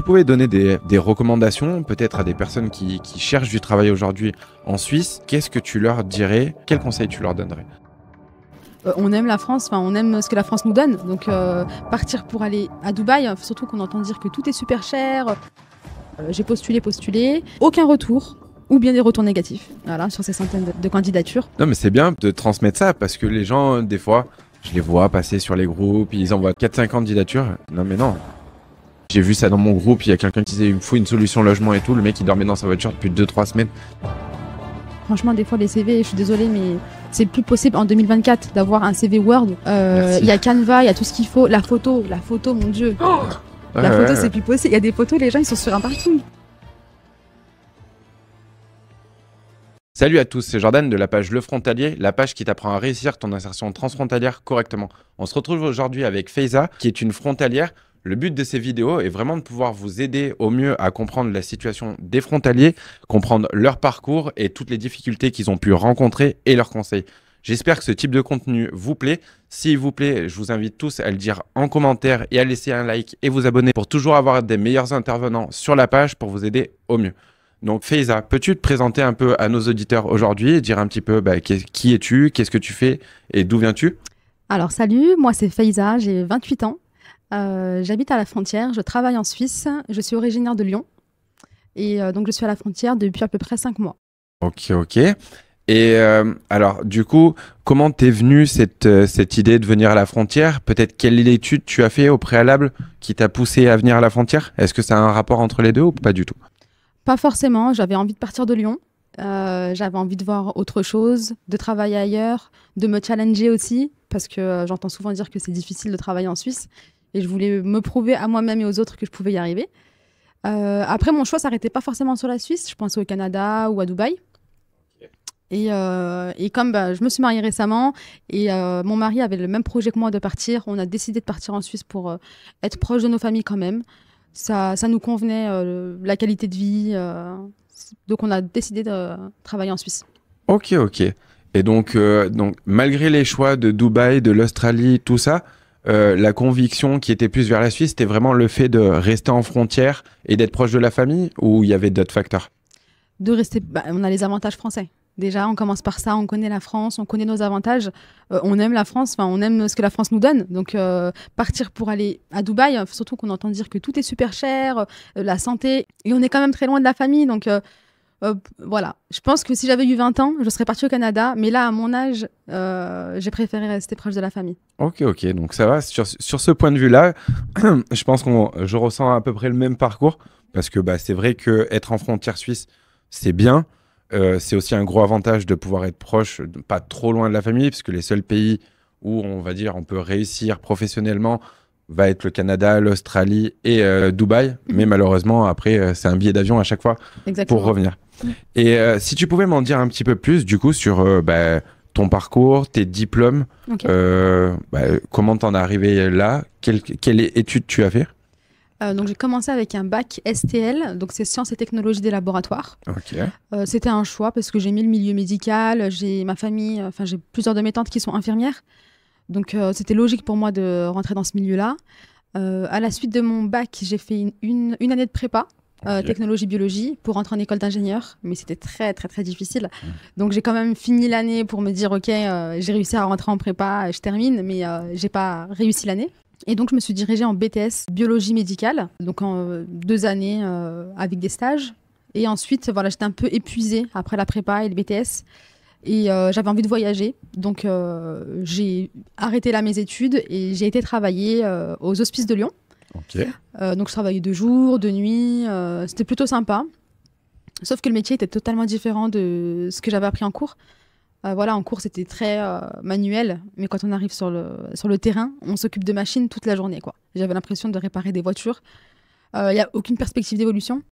tu pouvais donner des recommandations peut-être à des personnes qui cherchent du travail aujourd'hui en Suisse, qu'est-ce que tu leur dirais? Quels conseils tu leur donnerais? On aime la France, on aime ce que la France nous donne. Donc partir pour aller à Dubaï, surtout qu'on entend dire que tout est super cher. J'ai postulé. Aucun retour. Ou bien des retours négatifs, voilà, sur ces centaines de candidatures. Non mais c'est bien de transmettre ça parce que les gens, des fois, je les vois passer sur les groupes, ils envoient 4-5 candidatures. Non mais non. J'ai vu ça dans mon groupe, il y a quelqu'un qui disait il me faut une solution logement et tout, le mec il dormait dans sa voiture depuis 2-3 semaines. Franchement, des fois les CV, je suis désolée, mais c'est plus possible en 2024 d'avoir un CV Word. Il y a Canva, il y a tout ce qu'il faut. La photo, mon Dieu. La photo, c'est plus possible. Il y a des photos, les gens ils sont sur un parking. Salut à tous, c'est Jordan de la page Le Frontalier, la page qui t'apprend à réussir ton insertion transfrontalière correctement. On se retrouve aujourd'hui avec Faiza, qui est une frontalière. Le but de ces vidéos est vraiment de pouvoir vous aider au mieux à comprendre la situation des frontaliers, comprendre leur parcours et toutes les difficultés qu'ils ont pu rencontrer et leurs conseils. J'espère que ce type de contenu vous plaît. S'il vous plaît, je vous invite tous à le dire en commentaire et à laisser un like et vous abonner pour toujours avoir des meilleurs intervenants sur la page pour vous aider au mieux. Donc Faiza, peux-tu te présenter un peu à nos auditeurs aujourd'hui et dire un petit peu qui es-tu, qu'est-ce que tu fais et d'où viens-tu? Alors salut, moi c'est Faiza, j'ai 28 ans. J'habite à la frontière, je travaille en Suisse, je suis originaire de Lyon. Et donc je suis à la frontière depuis à peu près 5 mois. Ok. Et alors du coup, comment t'es venue cette idée de venir à la frontière? Peut-être quelle étude tu as fait au préalable qui t'a poussé à venir à la frontière? Est-ce que ça a un rapport entre les deux ou pas du tout? Pas forcément, j'avais envie de partir de Lyon. J'avais envie de voir autre chose, de travailler ailleurs, de me challenger aussi, parce que j'entends souvent dire que c'est difficile de travailler en Suisse. Et je voulais me prouver à moi-même et aux autres que je pouvais y arriver. Après, mon choix ne s'arrêtait pas forcément sur la Suisse. Je pensais au Canada ou à Dubaï. Et comme je me suis mariée récemment et mon mari avait le même projet que moi de partir, on a décidé de partir en Suisse pour être proche de nos familles quand même. Ça nous convenait, la qualité de vie. Donc, on a décidé de travailler en Suisse. Ok. Et donc malgré les choix de Dubaï, de l'Australie, tout ça, la conviction qui était plus vers la Suisse, c'était vraiment le fait de rester en frontière et d'être proche de la famille ou il y avait d'autres facteurs? De rester, on a les avantages français. Déjà, on commence par ça, on connaît la France, on connaît nos avantages, on aime la France, on aime ce que la France nous donne. Donc, partir pour aller à Dubaï, surtout qu'on entend dire que tout est super cher, la santé, et on est quand même très loin de la famille. Donc, voilà. Je pense que si j'avais eu 20 ans, je serais partie au Canada, mais là, à mon âge, j'ai préféré rester proche de la famille. Ok, donc ça va. Sur ce point de vue-là, je pense je ressens à peu près le même parcours, parce que c'est vrai qu'être en frontière suisse, c'est bien. C'est aussi un gros avantage de pouvoir être proche, pas trop loin de la famille, parce que les seuls pays où on va dire on peut réussir professionnellement va être le Canada, l'Australie et Dubaï. Mais malheureusement, après, c'est un billet d'avion à chaque fois. Exactement. Pour revenir. Et si tu pouvais m'en dire un petit peu plus, du coup, sur ton parcours, tes diplômes, comment t'en es arrivé là, quelle étude tu as fait? Donc j'ai commencé avec un bac STL, donc c'est sciences et technologies des laboratoires. Ok. C'était un choix parce que j'ai mis le milieu médical, j'ai ma famille, j'ai plusieurs de mes tantes qui sont infirmières, donc c'était logique pour moi de rentrer dans ce milieu-là. À la suite de mon bac, j'ai fait une année de prépa, technologie biologie, pour rentrer en école d'ingénieur, mais c'était très très très difficile. Donc j'ai quand même fini l'année pour me dire ok, j'ai réussi à rentrer en prépa, je termine, mais j'ai pas réussi l'année. Et donc, je me suis dirigée en BTS biologie médicale, donc en 2 années avec des stages. Et ensuite, voilà, j'étais un peu épuisée après la prépa et le BTS. Et j'avais envie de voyager. Donc, j'ai arrêté là mes études et j'ai été travailler aux Hospices de Lyon. Ok. Donc, je travaillais de jour, de nuit. C'était plutôt sympa. Sauf que le métier était totalement différent de ce que j'avais appris en cours. En cours, c'était très manuel, mais quand on arrive sur le terrain, on s'occupe de machines toute la journée, quoi. J'avais l'impression de réparer des voitures. Il n'y a aucune perspective d'évolution.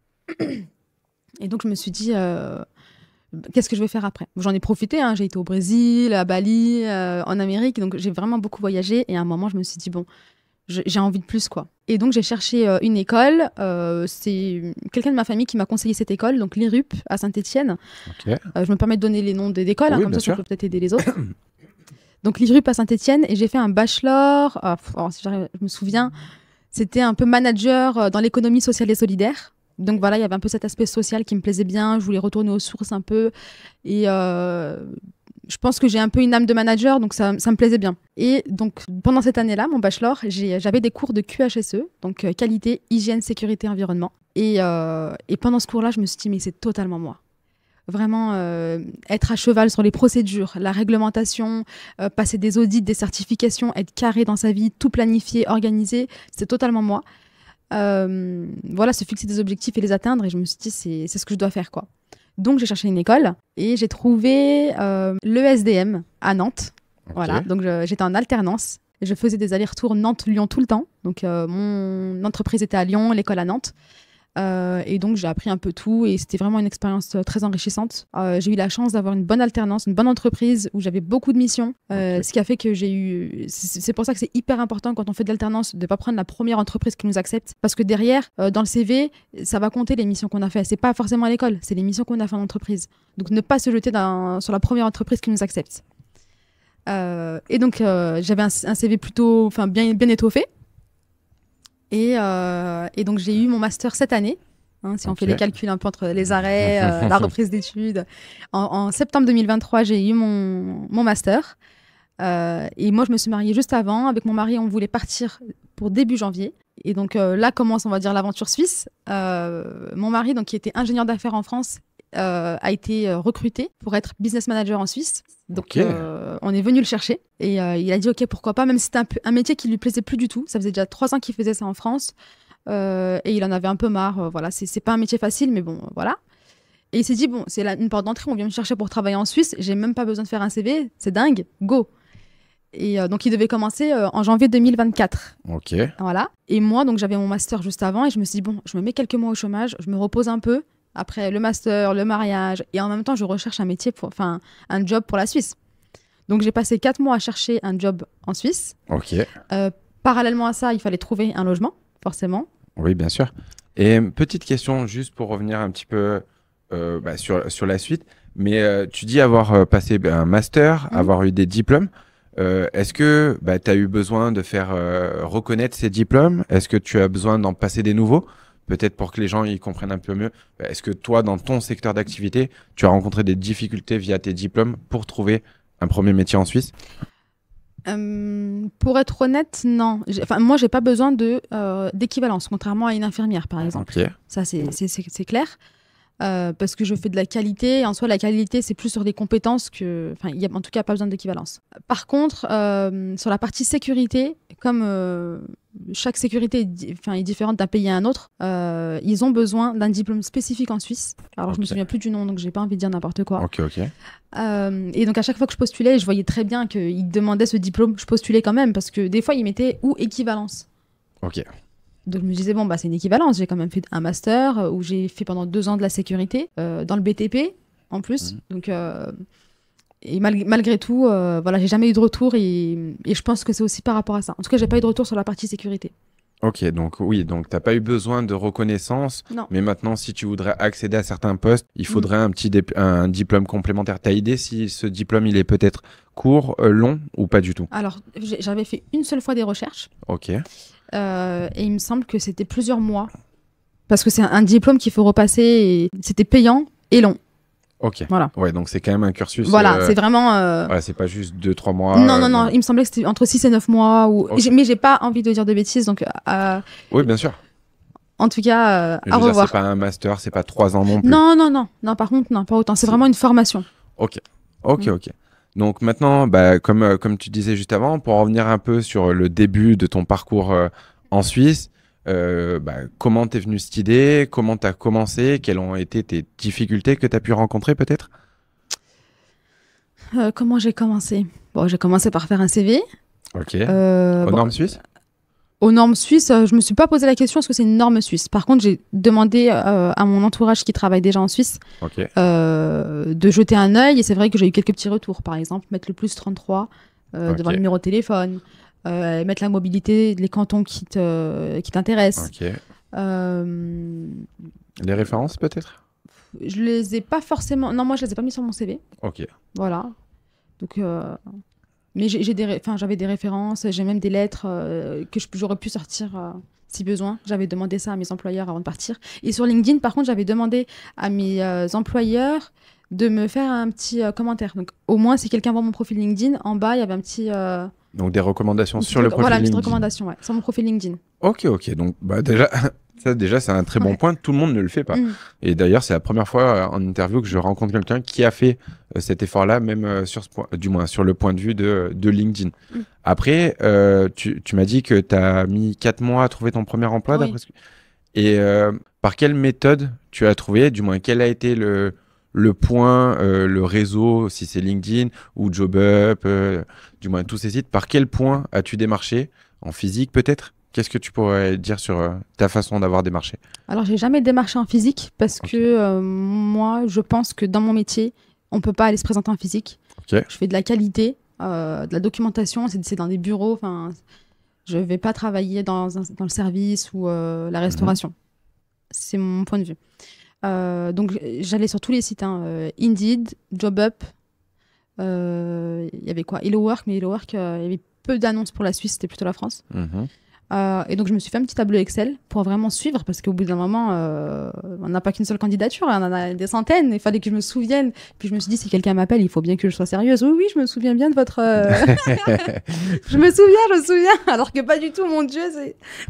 Et donc, je me suis dit, qu'est-ce que je vais faire après? J'en ai profité, j'ai été au Brésil, à Bali, en Amérique, donc j'ai vraiment beaucoup voyagé. Et à un moment, je me suis dit, bon, j'ai envie de plus, quoi. Et donc, j'ai cherché une école. C'est quelqu'un de ma famille qui m'a conseillé cette école, donc l'IRUP à Saint-Étienne. Ok. Je me permets de donner les noms d'écoles, Oui, comme bien ça sûr. peut peut-être aider les autres. Donc, l'IRUP à Saint-Étienne, et j'ai fait un bachelor. Si je me souviens, C'était un peu manager dans l'économie sociale et solidaire. Donc voilà, il y avait un peu cet aspect social qui me plaisait bien. Je voulais retourner aux sources un peu. Et je pense que j'ai un peu une âme de manager, donc ça me plaisait bien. Et donc pendant cette année-là, mon bachelor, j'avais des cours de QHSE, donc qualité, hygiène, sécurité, environnement. Et pendant ce cours-là, je me suis dit, mais c'est totalement moi. Vraiment être à cheval sur les procédures, la réglementation, passer des audits, des certifications, être carré dans sa vie, tout planifier, organiser, c'est totalement moi. Voilà, se fixer des objectifs et les atteindre. Et je me suis dit, c'est ce que je dois faire, quoi. Donc, j'ai cherché une école et j'ai trouvé l'ESDM à Nantes. Ok. Voilà, donc j'étais en alternance. Je faisais des allers-retours Nantes-Lyon tout le temps. Donc, mon entreprise était à Lyon, l'école à Nantes. Et donc, j'ai appris un peu tout et c'était vraiment une expérience très enrichissante. J'ai eu la chance d'avoir une bonne alternance, une bonne entreprise où j'avais beaucoup de missions, ce qui a fait que j'ai eu... C'est pour ça que c'est hyper important quand on fait de l'alternance de ne pas prendre la première entreprise qui nous accepte. Parce que derrière, dans le CV, ça va compter les missions qu'on a fait. C'est pas forcément à l'école, c'est les missions qu'on a fait en entreprise. Donc, ne pas se jeter sur la première entreprise qui nous accepte. Et donc, j'avais un CV plutôt bien étoffé. Et donc, j'ai eu mon master cette année, hein, si on fait les calculs un peu entre les arrêts, la reprise d'études. En septembre 2023, j'ai eu mon master. Et moi, je me suis mariée juste avant. Avec mon mari, on voulait partir pour début janvier. Et donc, là commence, on va dire, l'aventure suisse. Mon mari, donc, qui était ingénieur d'affaires en France, a été recruté pour être business manager en Suisse. Donc, on est venu le chercher et il a dit ok, pourquoi pas, même si c'était un métier qui lui plaisait plus du tout. Ça faisait déjà 3 ans qu'il faisait ça en France et il en avait un peu marre. Voilà, c'est pas un métier facile, mais bon, voilà. Et il s'est dit bon, c'est une porte d'entrée, on vient me chercher pour travailler en Suisse, j'ai même pas besoin de faire un CV, c'est dingue, go. Et donc, il devait commencer en janvier 2024. Ok. Voilà. Et moi, donc, j'avais mon master juste avant et je me suis dit bon, je me mets quelques mois au chômage, je me repose un peu. Après le master, le mariage, et en même temps, je recherche un job pour la Suisse. Donc, j'ai passé 4 mois à chercher un job en Suisse. Ok. Parallèlement à ça, il fallait trouver un logement, forcément. Oui, bien sûr. Et petite question, juste pour revenir un petit peu sur la suite. Mais tu dis avoir passé un master, avoir eu des diplômes. Est-ce que tu as eu besoin de faire reconnaître ces diplômes? Est-ce que tu as besoin d'en passer des nouveaux? Peut-être pour que les gens y comprennent un peu mieux. Est-ce que toi, dans ton secteur d'activité, tu as rencontré des difficultés via tes diplômes pour trouver un premier métier en Suisse? Pour être honnête, non. Moi, j'ai pas besoin d'équivalence, contrairement à une infirmière, par exemple. Ok. Ça, c'est clair. Parce que je fais de la qualité. En soi, la qualité, c'est plus sur des compétences que... Enfin, il y a en tout cas pas besoin d'équivalence. Par contre, sur la partie sécurité, comme chaque sécurité est différente d'un pays à un autre, ils ont besoin d'un diplôme spécifique en Suisse. Alors, je me souviens plus du nom, donc j'ai pas envie de dire n'importe quoi. Ok. Et donc, à chaque fois que je postulais, je voyais très bien qu'ils demandaient ce diplôme. Je postulais quand même, parce que des fois, ils mettaient ou équivalence. Ok. Donc, je me disais, bon, c'est une équivalence. J'ai quand même fait un master où j'ai fait pendant 2 ans de la sécurité, dans le BTP, en plus. Donc, et malgré tout, voilà, j'ai jamais eu de retour et je pense que c'est aussi par rapport à ça. En tout cas, j'ai pas eu de retour sur la partie sécurité. Ok, donc oui, donc t'as pas eu besoin de reconnaissance, Non. mais maintenant, si tu voudrais accéder à certains postes, il faudrait un diplôme complémentaire. T'as idée si ce diplôme, il est peut-être court, long ou pas du tout? Alors, j'avais fait une seule fois des recherches. Ok. Et il me semble que c'était plusieurs mois. Parce que c'est un diplôme qu'il faut repasser et c'était payant et long. Ok. Voilà. Ouais, donc c'est quand même un cursus. Voilà, c'est vraiment... Ouais, c'est pas juste 2-3 mois. Non, il me semblait que c'était entre 6 et 9 mois. Okay. Mais j'ai pas envie de dire de bêtises, donc... Oui, bien sûr. En tout cas, à revoir. C'est pas un master, c'est pas 3 ans non plus. Non, par contre, non, pas autant. C'est vraiment une formation. Ok. Donc maintenant, comme tu disais juste avant, pour revenir un peu sur le début de ton parcours en Suisse, comment t'es venue cette idée? Comment t'as commencé? Quelles ont été tes difficultés que t'as pu rencontrer peut-être? Comment j'ai commencé? Bon, j'ai commencé par faire un CV. Ok. Aux normes suisses? Aux normes suisses, je me suis pas posé la question est-ce que c'est une norme suisse. Par contre, j'ai demandé à mon entourage qui travaille déjà en Suisse de jeter un œil et c'est vrai que j'ai eu quelques petits retours. Par exemple, mettre le plus 33 devant le numéro de téléphone. Mettre la mobilité, les cantons qui t'intéressent. Ok. Les références peut-être? Je les ai pas forcément... Non, moi je les ai pas mis sur mon CV. Ok. Voilà. Donc, Mais j'avais des références, j'ai même des lettres que j'aurais pu sortir si besoin. J'avais demandé ça à mes employeurs avant de partir. Et sur LinkedIn, par contre, j'avais demandé à mes employeurs de me faire un petit commentaire. Donc, au moins, si quelqu'un voit mon profil LinkedIn, en bas, il y avait un petit... Donc, des recommandations sur le profil voilà, LinkedIn. Voilà, une petite recommandation, ouais, sur mon profil LinkedIn. Ok. Donc, déjà, déjà c'est un très bon point. Tout le monde ne le fait pas. Et d'ailleurs, c'est la première fois en interview que je rencontre quelqu'un qui a fait cet effort-là, même sur ce point, du moins sur le point de vue de LinkedIn. Après, tu m'as dit que tu as mis 4 mois à trouver ton premier emploi, d'après ce que... Et par quelle méthode tu as trouvé, du moins, quel a été le point, le réseau, si c'est LinkedIn ou JobUp, du moins tous ces sites, par quel point as-tu démarché? En physique peut-être? Qu'est-ce que tu pourrais dire sur ta façon d'avoir démarché? Alors, j'ai jamais démarché en physique parce que moi, je pense que dans mon métier, on peut pas aller se présenter en physique. Je fais de la qualité, de la documentation, c'est dans des bureaux. Enfin, je vais pas travailler dans le service ou la restauration. C'est mon point de vue. Donc, j'allais sur tous les sites, Indeed, JobUp. Il y avait quoi? Hello Work, mais Hello Work, il y avait peu d'annonces pour la Suisse, c'était plutôt la France. Et donc, je me suis fait un petit tableau Excel pour vraiment suivre, parce qu'au bout d'un moment, on n'a pas qu'une seule candidature, on en a des centaines, il fallait que je me souvienne. Puis je me suis dit, si quelqu'un m'appelle, il faut bien que je sois sérieuse. Oui, je me souviens bien de votre... je me souviens, alors que pas du tout, mon Dieu,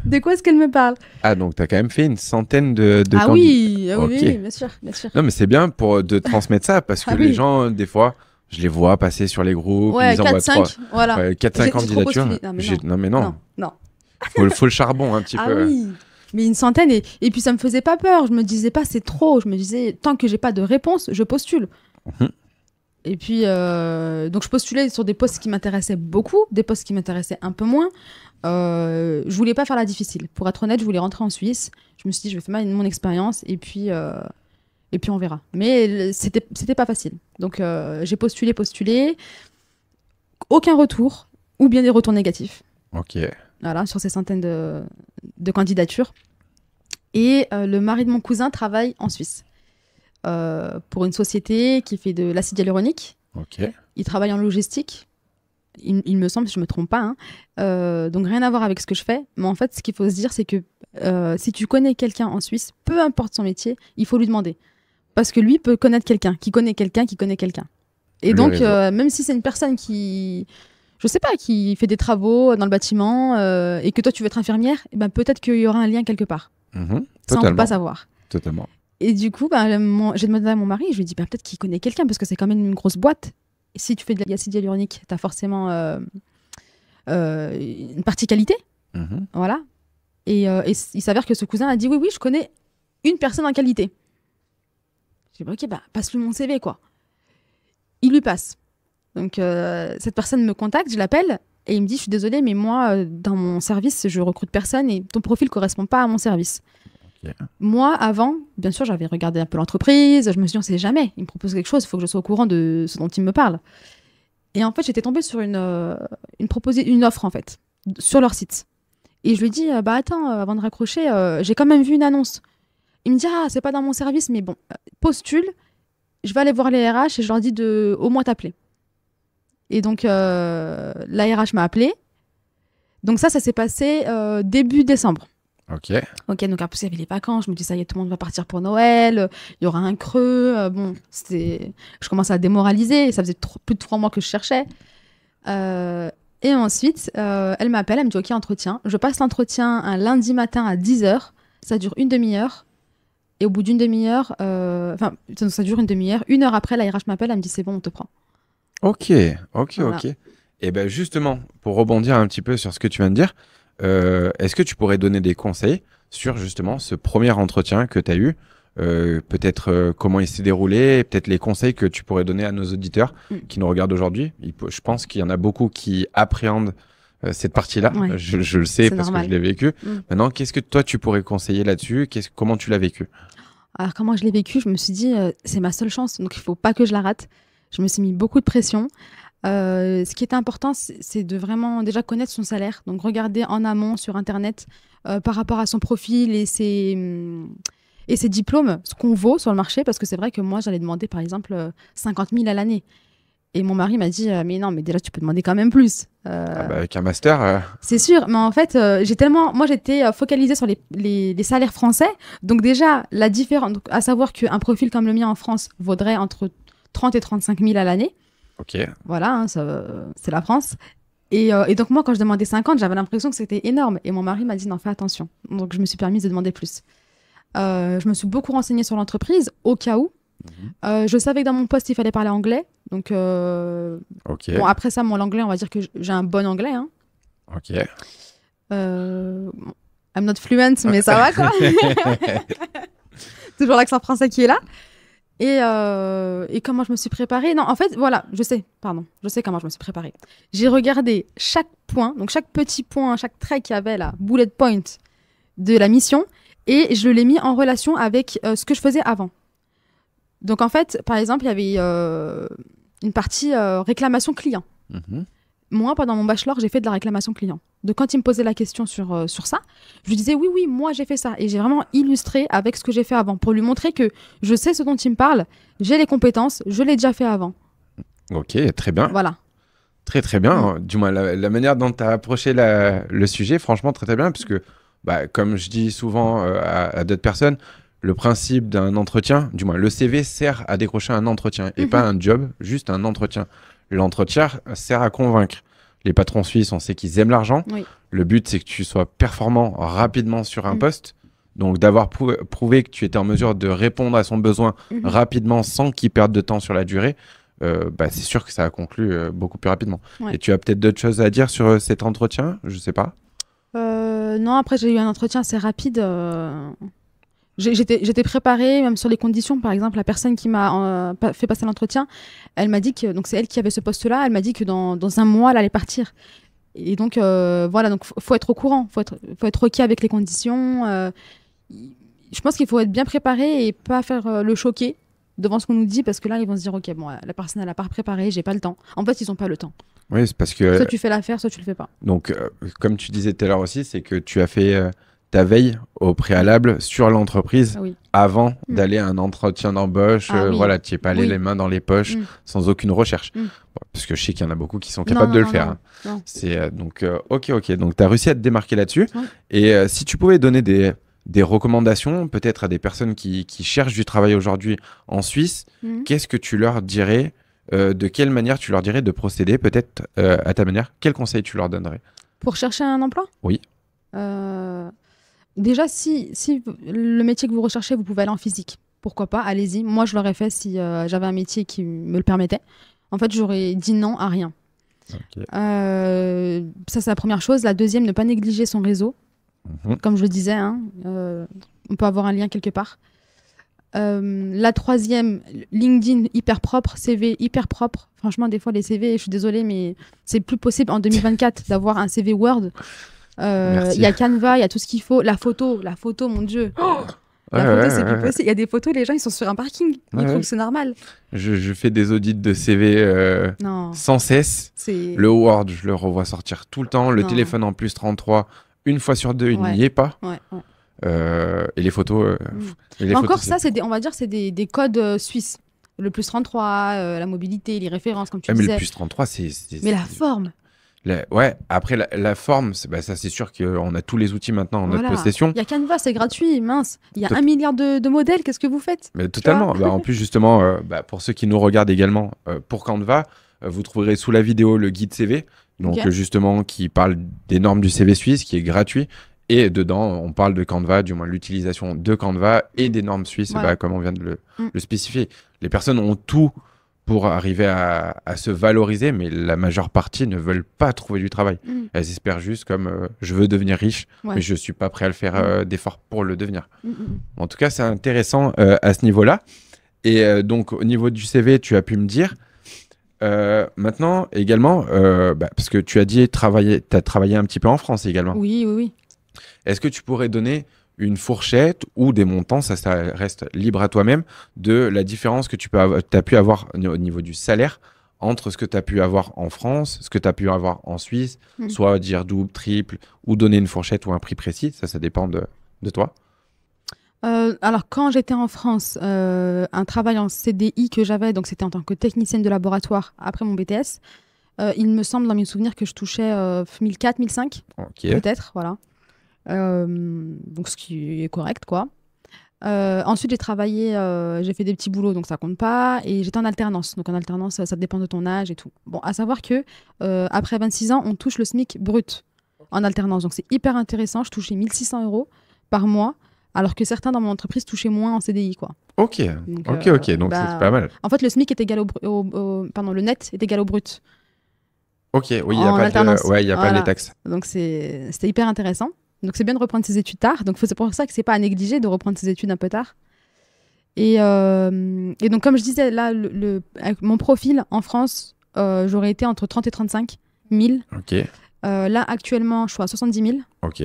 de quoi est-ce qu'elle me parle? Ah, donc tu as quand même fait une centaine de candidats. Oui, bien sûr. Non, mais c'est bien de transmettre ça, parce que les gens, des fois... Je les vois passer sur les groupes, ils envoient 4-5, voilà. 4-5 candidatures. Non, mais non. Faut le charbon un petit peu. Oui, mais une centaine. Et puis ça me faisait pas peur. Je me disais pas c'est trop. Je me disais tant que j'ai pas de réponse, je postule. Et puis donc je postulais sur des postes qui m'intéressaient beaucoup, des postes qui m'intéressaient un peu moins. Je voulais pas faire la difficile. Pour être honnête, je voulais rentrer en Suisse. Je me suis dit je vais faire mon expérience et puis on verra. Mais c'était pas facile. Donc j'ai postulé. Aucun retour ou bien des retours négatifs. Ok. Voilà, sur ces centaines de candidatures. Et le mari de mon cousin travaille en Suisse pour une société qui fait de l'acide hyaluronique. Ok. Il travaille en logistique. Il me semble, si je ne me trompe pas. Donc rien à voir avec ce que je fais. Mais en fait, ce qu'il faut se dire, c'est que si tu connais quelqu'un en Suisse, peu importe son métier, il faut lui demander. Parce que lui peut connaître quelqu'un, qui connaît quelqu'un, qui connaît quelqu'un. Et donc, même si c'est une personne qui... Je sais pas, qui fait des travaux dans le bâtiment et que toi tu veux être infirmière, et ben peut-être qu'il y aura un lien quelque part. Ça, on peut pas savoir. Totalement. Et du coup, j'ai demandé à mon mari, je lui ai dit peut-être qu'il connaît quelqu'un parce que c'est quand même une grosse boîte. Et si tu fais de l'acide hyaluronique, tu as forcément une partie qualité. Voilà. Et il s'avère que ce cousin a dit oui, je connais une personne en qualité. J'ai dit ok, passe-lui mon CV quoi. Il lui passe. Donc, cette personne me contacte, je l'appelle et il me dit je suis désolée, mais moi, dans mon service, je recrute personne et ton profil ne correspond pas à mon service. Moi, avant, bien sûr, j'avais regardé un peu l'entreprise, je me suis dit on sait jamais, il me propose quelque chose, il faut que je sois au courant de ce dont il me parle. Et en fait, j'étais tombée sur une offre en fait, sur leur site. Et je lui dis attends, avant de raccrocher, j'ai quand même vu une annonce. Il me dit c'est pas dans mon service, mais bon, postule, je vais aller voir les RH et je leur dis de au moins t'appeler. Et donc, la RH m'a appelée. Donc ça s'est passé début décembre. Ok, donc après, il y avait les vacances. Je me dis, ça y est, tout le monde va partir pour Noël. Il y aura un creux. Je commençais à démoraliser. Ça faisait plus de 3 mois que je cherchais. Et ensuite, elle m'appelle. Elle me dit, ok, entretien. Je passe l'entretien un lundi matin à 10h. Ça dure une demi-heure. Et au bout d'une demi-heure, ça dure une demi-heure. 1 heure après, la RH m'appelle. Elle me dit, c'est bon, on te prend. Ok. Et ben justement, pour rebondir un petit peu sur ce que tu viens de dire, est-ce que tu pourrais donner des conseils sur justement ce premier entretien que tu as eu, peut-être comment il s'est déroulé, peut-être les conseils que tu pourrais donner à nos auditeurs qui nous regardent aujourd'hui. Je pense qu'il y en a beaucoup qui appréhendent cette partie-là. Ouais. Je le sais parce normal. que je l'ai vécu. Maintenant, qu'est-ce que toi tu pourrais conseiller là-dessus? Comment tu l'as vécu? Alors comment je l'ai vécu? Je me suis dit c'est ma seule chance, donc il faut pas que je la rate. Je me suis mis beaucoup de pression. Ce qui était important, c'est de vraiment déjà connaître son salaire. Donc, regarder en amont sur Internet par rapport à son profil et ses diplômes, ce qu'on vaut sur le marché. Parce que c'est vrai que moi, j'allais demander, par exemple, 50 000 à l'année. Et mon mari m'a dit, mais non, mais déjà, tu peux demander quand même plus. Avec un master. C'est sûr, mais en fait, moi, j'étais focalisée sur les salaires français. Donc déjà, la différence, donc, à savoir qu'un profil comme le mien en France vaudrait entre 30 et 35 000 à l'année. Ok. Voilà, hein, c'est la France. Et donc moi, quand je demandais 50, j'avais l'impression que c'était énorme. Et mon mari m'a dit, non, fais attention. Donc je me suis permise de demander plus. Je me suis beaucoup renseignée sur l'entreprise, au cas où. Je savais que dans mon poste, il fallait parler anglais. Donc, Ok. bon, après ça, mon anglais, on va dire que j'ai un bon anglais. Hein. Ok. I'm not fluent, mais ça va, quoi. Toujours l'accent français qui est là. Et comment je me suis préparée? Non, en fait, voilà, je sais comment je me suis préparée. J'ai regardé chaque point, donc chaque petit point, chaque trait qu'il y avait là, bullet point de la mission, et je l'ai mis en relation avec ce que je faisais avant. Donc en fait, par exemple, il y avait une partie réclamation client. Moi, pendant mon bachelor, j'ai fait de la réclamation client. Donc quand il me posait la question sur ça, je lui disais oui, moi j'ai fait ça. Et j'ai vraiment illustré avec ce que j'ai fait avant pour lui montrer que je sais ce dont il me parle, j'ai les compétences, je l'ai déjà fait avant. Ok, très bien. Voilà. Très très bien. Du moins, la manière dont tu as approché le sujet, franchement, très très bien. Parce que, comme je dis souvent à d'autres personnes, le principe d'un entretien, du moins le CV sert à décrocher un entretien et pas un job, juste un entretien. L'entretien sert à convaincre. Les patrons suisses, on sait qu'ils aiment l'argent. Oui. Le but, c'est que tu sois performant rapidement sur un poste. Donc, d'avoir prouvé que tu étais en mesure de répondre à son besoin rapidement sans qu'il perde de temps sur la durée, c'est sûr que ça a conclu beaucoup plus rapidement. Ouais. Et tu as peut-être d'autres choses à dire sur cet entretien? Je sais pas. Non, après, j'ai eu un entretien assez rapide. J'étais préparée, même sur les conditions. Par exemple, la personne qui m'a fait passer l'entretien, elle m'a dit que, donc c'est elle qui avait ce poste-là, elle m'a dit que dans un mois, elle allait partir. Et donc, voilà, donc faut être au courant, faut être OK avec les conditions. Je pense qu'il faut être bien préparé et pas faire le choquer devant ce qu'on nous dit, parce que là, ils vont se dire, OK, bon, la personne, elle n'a pas préparé, j'ai pas le temps. En fait, ils n'ont pas le temps. Oui, c'est parce que... Soit tu fais l'affaire, soit tu le fais pas. Donc, comme tu disais tout à l'heure aussi, c'est que tu as fait... ta veille au préalable sur l'entreprise avant d'aller à un entretien d'embauche. Voilà, tu n'es pas allé les mains dans les poches sans aucune recherche. Bon, parce que je sais qu'il y en a beaucoup qui sont capables de le faire. Non. C'est donc OK. Donc, tu as réussi à te démarquer là-dessus. Et si tu pouvais donner des recommandations peut-être à des personnes qui cherchent du travail aujourd'hui en Suisse, qu'est-ce que tu leur dirais? De quelle manière tu leur dirais de procéder peut-être à ta manière? Quel conseil tu leur donnerais? Pour chercher un emploi? Oui. Déjà, si le métier que vous recherchez, vous pouvez aller en physique. Pourquoi pas? Allez-y. Moi, je l'aurais fait si j'avais un métier qui me le permettait. En fait, j'aurais dit non à rien. Okay. Ça, c'est la première chose. La deuxième, ne pas négliger son réseau. Comme je le disais, hein, on peut avoir un lien quelque part. La troisième, LinkedIn hyper propre, CV hyper propre. Franchement, des fois, les CV, je suis désolée, mais c'est plus possible en 2024 d'avoir un CV Word. Il y a Canva, il y a tout ce qu'il faut. La photo, mon Dieu. La photo, c'est plus possible. Il y a des photos, les gens, ils sont sur un parking. Ils trouvent que c'est normal. Je fais des audits de CV sans cesse. Le Word, je le revois sortir tout le temps. Le téléphone en plus 33, une fois sur deux, il n'y est pas. Et les photos... encore ça, on va dire c'est des codes suisses. Le plus 33, la mobilité, les références, comme tu disais. Mais le plus 33, c'est... Mais la forme. Après la forme, ça c'est sûr qu'on a tous les outils maintenant en notre possession. Il y a Canva, c'est gratuit, mince. Il y a 1 milliard de modèles, qu'est-ce que vous faites? Mais totalement. En plus, justement, pour ceux qui nous regardent également, pour Canva, vous trouverez sous la vidéo le guide CV, donc justement qui parle des normes du CV suisse, qui est gratuit. Et dedans, on parle de Canva, du moins l'utilisation de Canva et des normes suisses, comme on vient de le spécifier. Les personnes ont tout pour arriver à se valoriser, mais la majeure partie ne veulent pas trouver du travail. Elles espèrent juste comme je veux devenir riche, mais je ne suis pas prêt à le faire d'efforts pour le devenir. En tout cas, c'est intéressant à ce niveau-là. Et donc, au niveau du CV, tu as pu me dire. Maintenant, également, parce que tu as dit tu as travaillé un petit peu en France également. Oui. Est-ce que tu pourrais donner une fourchette ou des montants, ça reste libre à toi-même, de la différence que tu as pu avoir au niveau du salaire entre ce que tu as pu avoir en France, ce que tu as pu avoir en Suisse, soit dire double, triple, ou donner une fourchette ou un prix précis, ça dépend de toi. Alors, quand j'étais en France, un travail en CDI que j'avais, donc c'était en tant que technicienne de laboratoire après mon BTS, il me semble dans mes souvenirs que je touchais 1004, 1005, Ok. peut-être, voilà. Donc, ce qui est correct, quoi. Ensuite, j'ai fait des petits boulots, donc ça compte pas. Et j'étais en alternance. Donc en alternance, ça dépend de ton âge et tout. Bon, à savoir que après 26 ans, on touche le SMIC brut en alternance. Donc c'est hyper intéressant. Je touchais 1600 euros par mois, alors que certains dans mon entreprise touchaient moins en CDI, quoi. Ok. Donc, Ok. Donc c'est pas mal. en fait, le SMIC est égal pardon, le net est égal au brut Ok. Oui, il n'y a en pas alternance. ouais, il y a pas les Voilà. taxes. Donc c'était hyper intéressant. Donc c'est bien de reprendre ses études tard. Donc c'est pour ça que c'est pas à négliger de reprendre ses études un peu tard. Et donc, comme je disais, là, avec mon profil en France, j'aurais été entre 30 et 35 000. Ok. Là, actuellement, je suis à 70 000. Ok.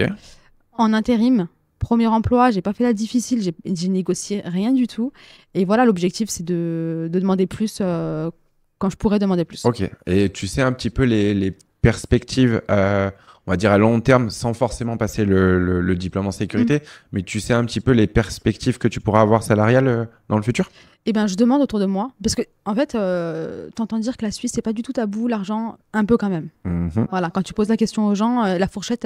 En intérim, premier emploi, j'ai pas fait la difficile, j'ai négocié rien du tout. Et voilà, l'objectif, c'est de demander plus quand je pourrais demander plus. Ok. Et tu sais un petit peu les perspectives, on va dire à long terme, sans forcément passer le diplôme en sécurité, mais tu sais un petit peu les perspectives que tu pourras avoir salariales dans le futur? Eh bien, je demande autour de moi. Parce que, en fait, t'entends dire que la Suisse, c'est pas du tout tabou, l'argent, un peu quand même. Mhm. Voilà, quand tu poses la question aux gens, la fourchette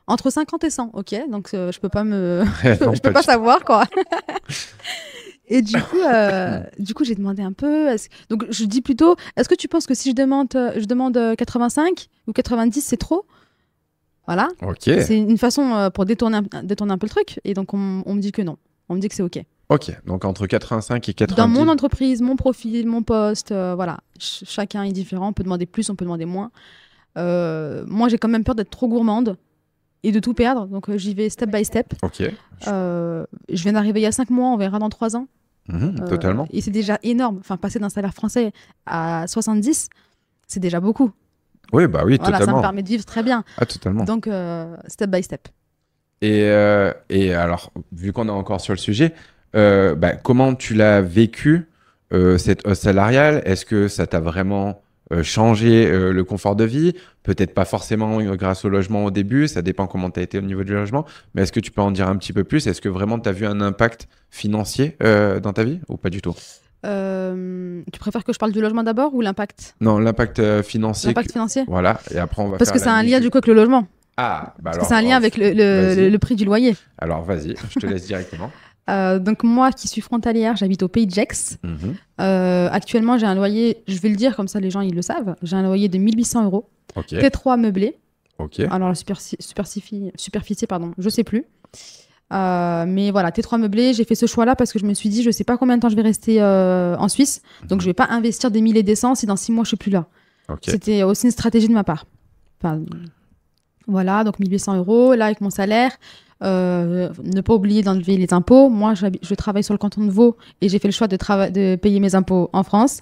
entre 50 et 100, ok? Donc je peux pas je peux pas savoir, quoi. Et du coup, j'ai demandé un peu. Donc je dis plutôt, est-ce que tu penses que si je demande 85 ou 90, c'est trop? Voilà. Ok. C'est une façon pour détourner un peu le truc. Et donc on me dit que non. On me dit que c'est ok. Ok. Donc entre 85 et 90. Dans mon entreprise, mon profil, mon poste, voilà. Chacun est différent. On peut demander plus, on peut demander moins. Moi, j'ai quand même peur d'être trop gourmande et de tout perdre. Donc, j'y vais step by step. Ok. Je viens d'arriver il y a 5 mois, on verra dans 3 ans. Totalement. Et c'est déjà énorme. Enfin, passer d'un salaire français à 70, c'est déjà beaucoup. Oui, bah oui, Voilà, totalement. ça me permet de vivre très bien. Ah, totalement. Donc, step by step. Et alors, vu qu'on est encore sur le sujet, comment tu l'as vécu, cette hausse salariale? Est-ce que ça t'a vraiment changé le confort de vie? Peut-être pas forcément grâce au logement au début, ça dépend comment tu as été au niveau du logement, mais est-ce que tu peux en dire un petit peu plus? Est-ce que vraiment tu as vu un impact financier dans ta vie ou pas du tout? Tu préfères que je parle du logement d'abord ou l'impact? Non, l'impact financier. L'impact financier? Voilà, et après on va Parce faire que c'est la un lien mise. du coup avec le logement. Ah, bah Parce alors. que c'est un lien avec vas-y. le prix du loyer. Alors vas-y, je te laisse directement. Donc moi qui suis frontalière, j'habite au Pays de Gex. Mhm. Actuellement, j'ai un loyer, je vais le dire comme ça les gens ils le savent, j'ai un loyer de 1800 euros. Ok, T3 meublé. ok. Alors la superficie, pardon, je sais plus. Mais voilà, T3 meublé, j'ai fait ce choix-là parce que je me suis dit, je sais pas combien de temps je vais rester en Suisse, donc je vais pas investir des milliers d'essence si dans 6 mois je suis plus là. Ok. C'était aussi une stratégie de ma part. Enfin, voilà, donc 1800 euros, là avec mon salaire. Ne pas oublier d'enlever les impôts. Moi, je travaille sur le canton de Vaud et j'ai fait le choix de payer mes impôts en France.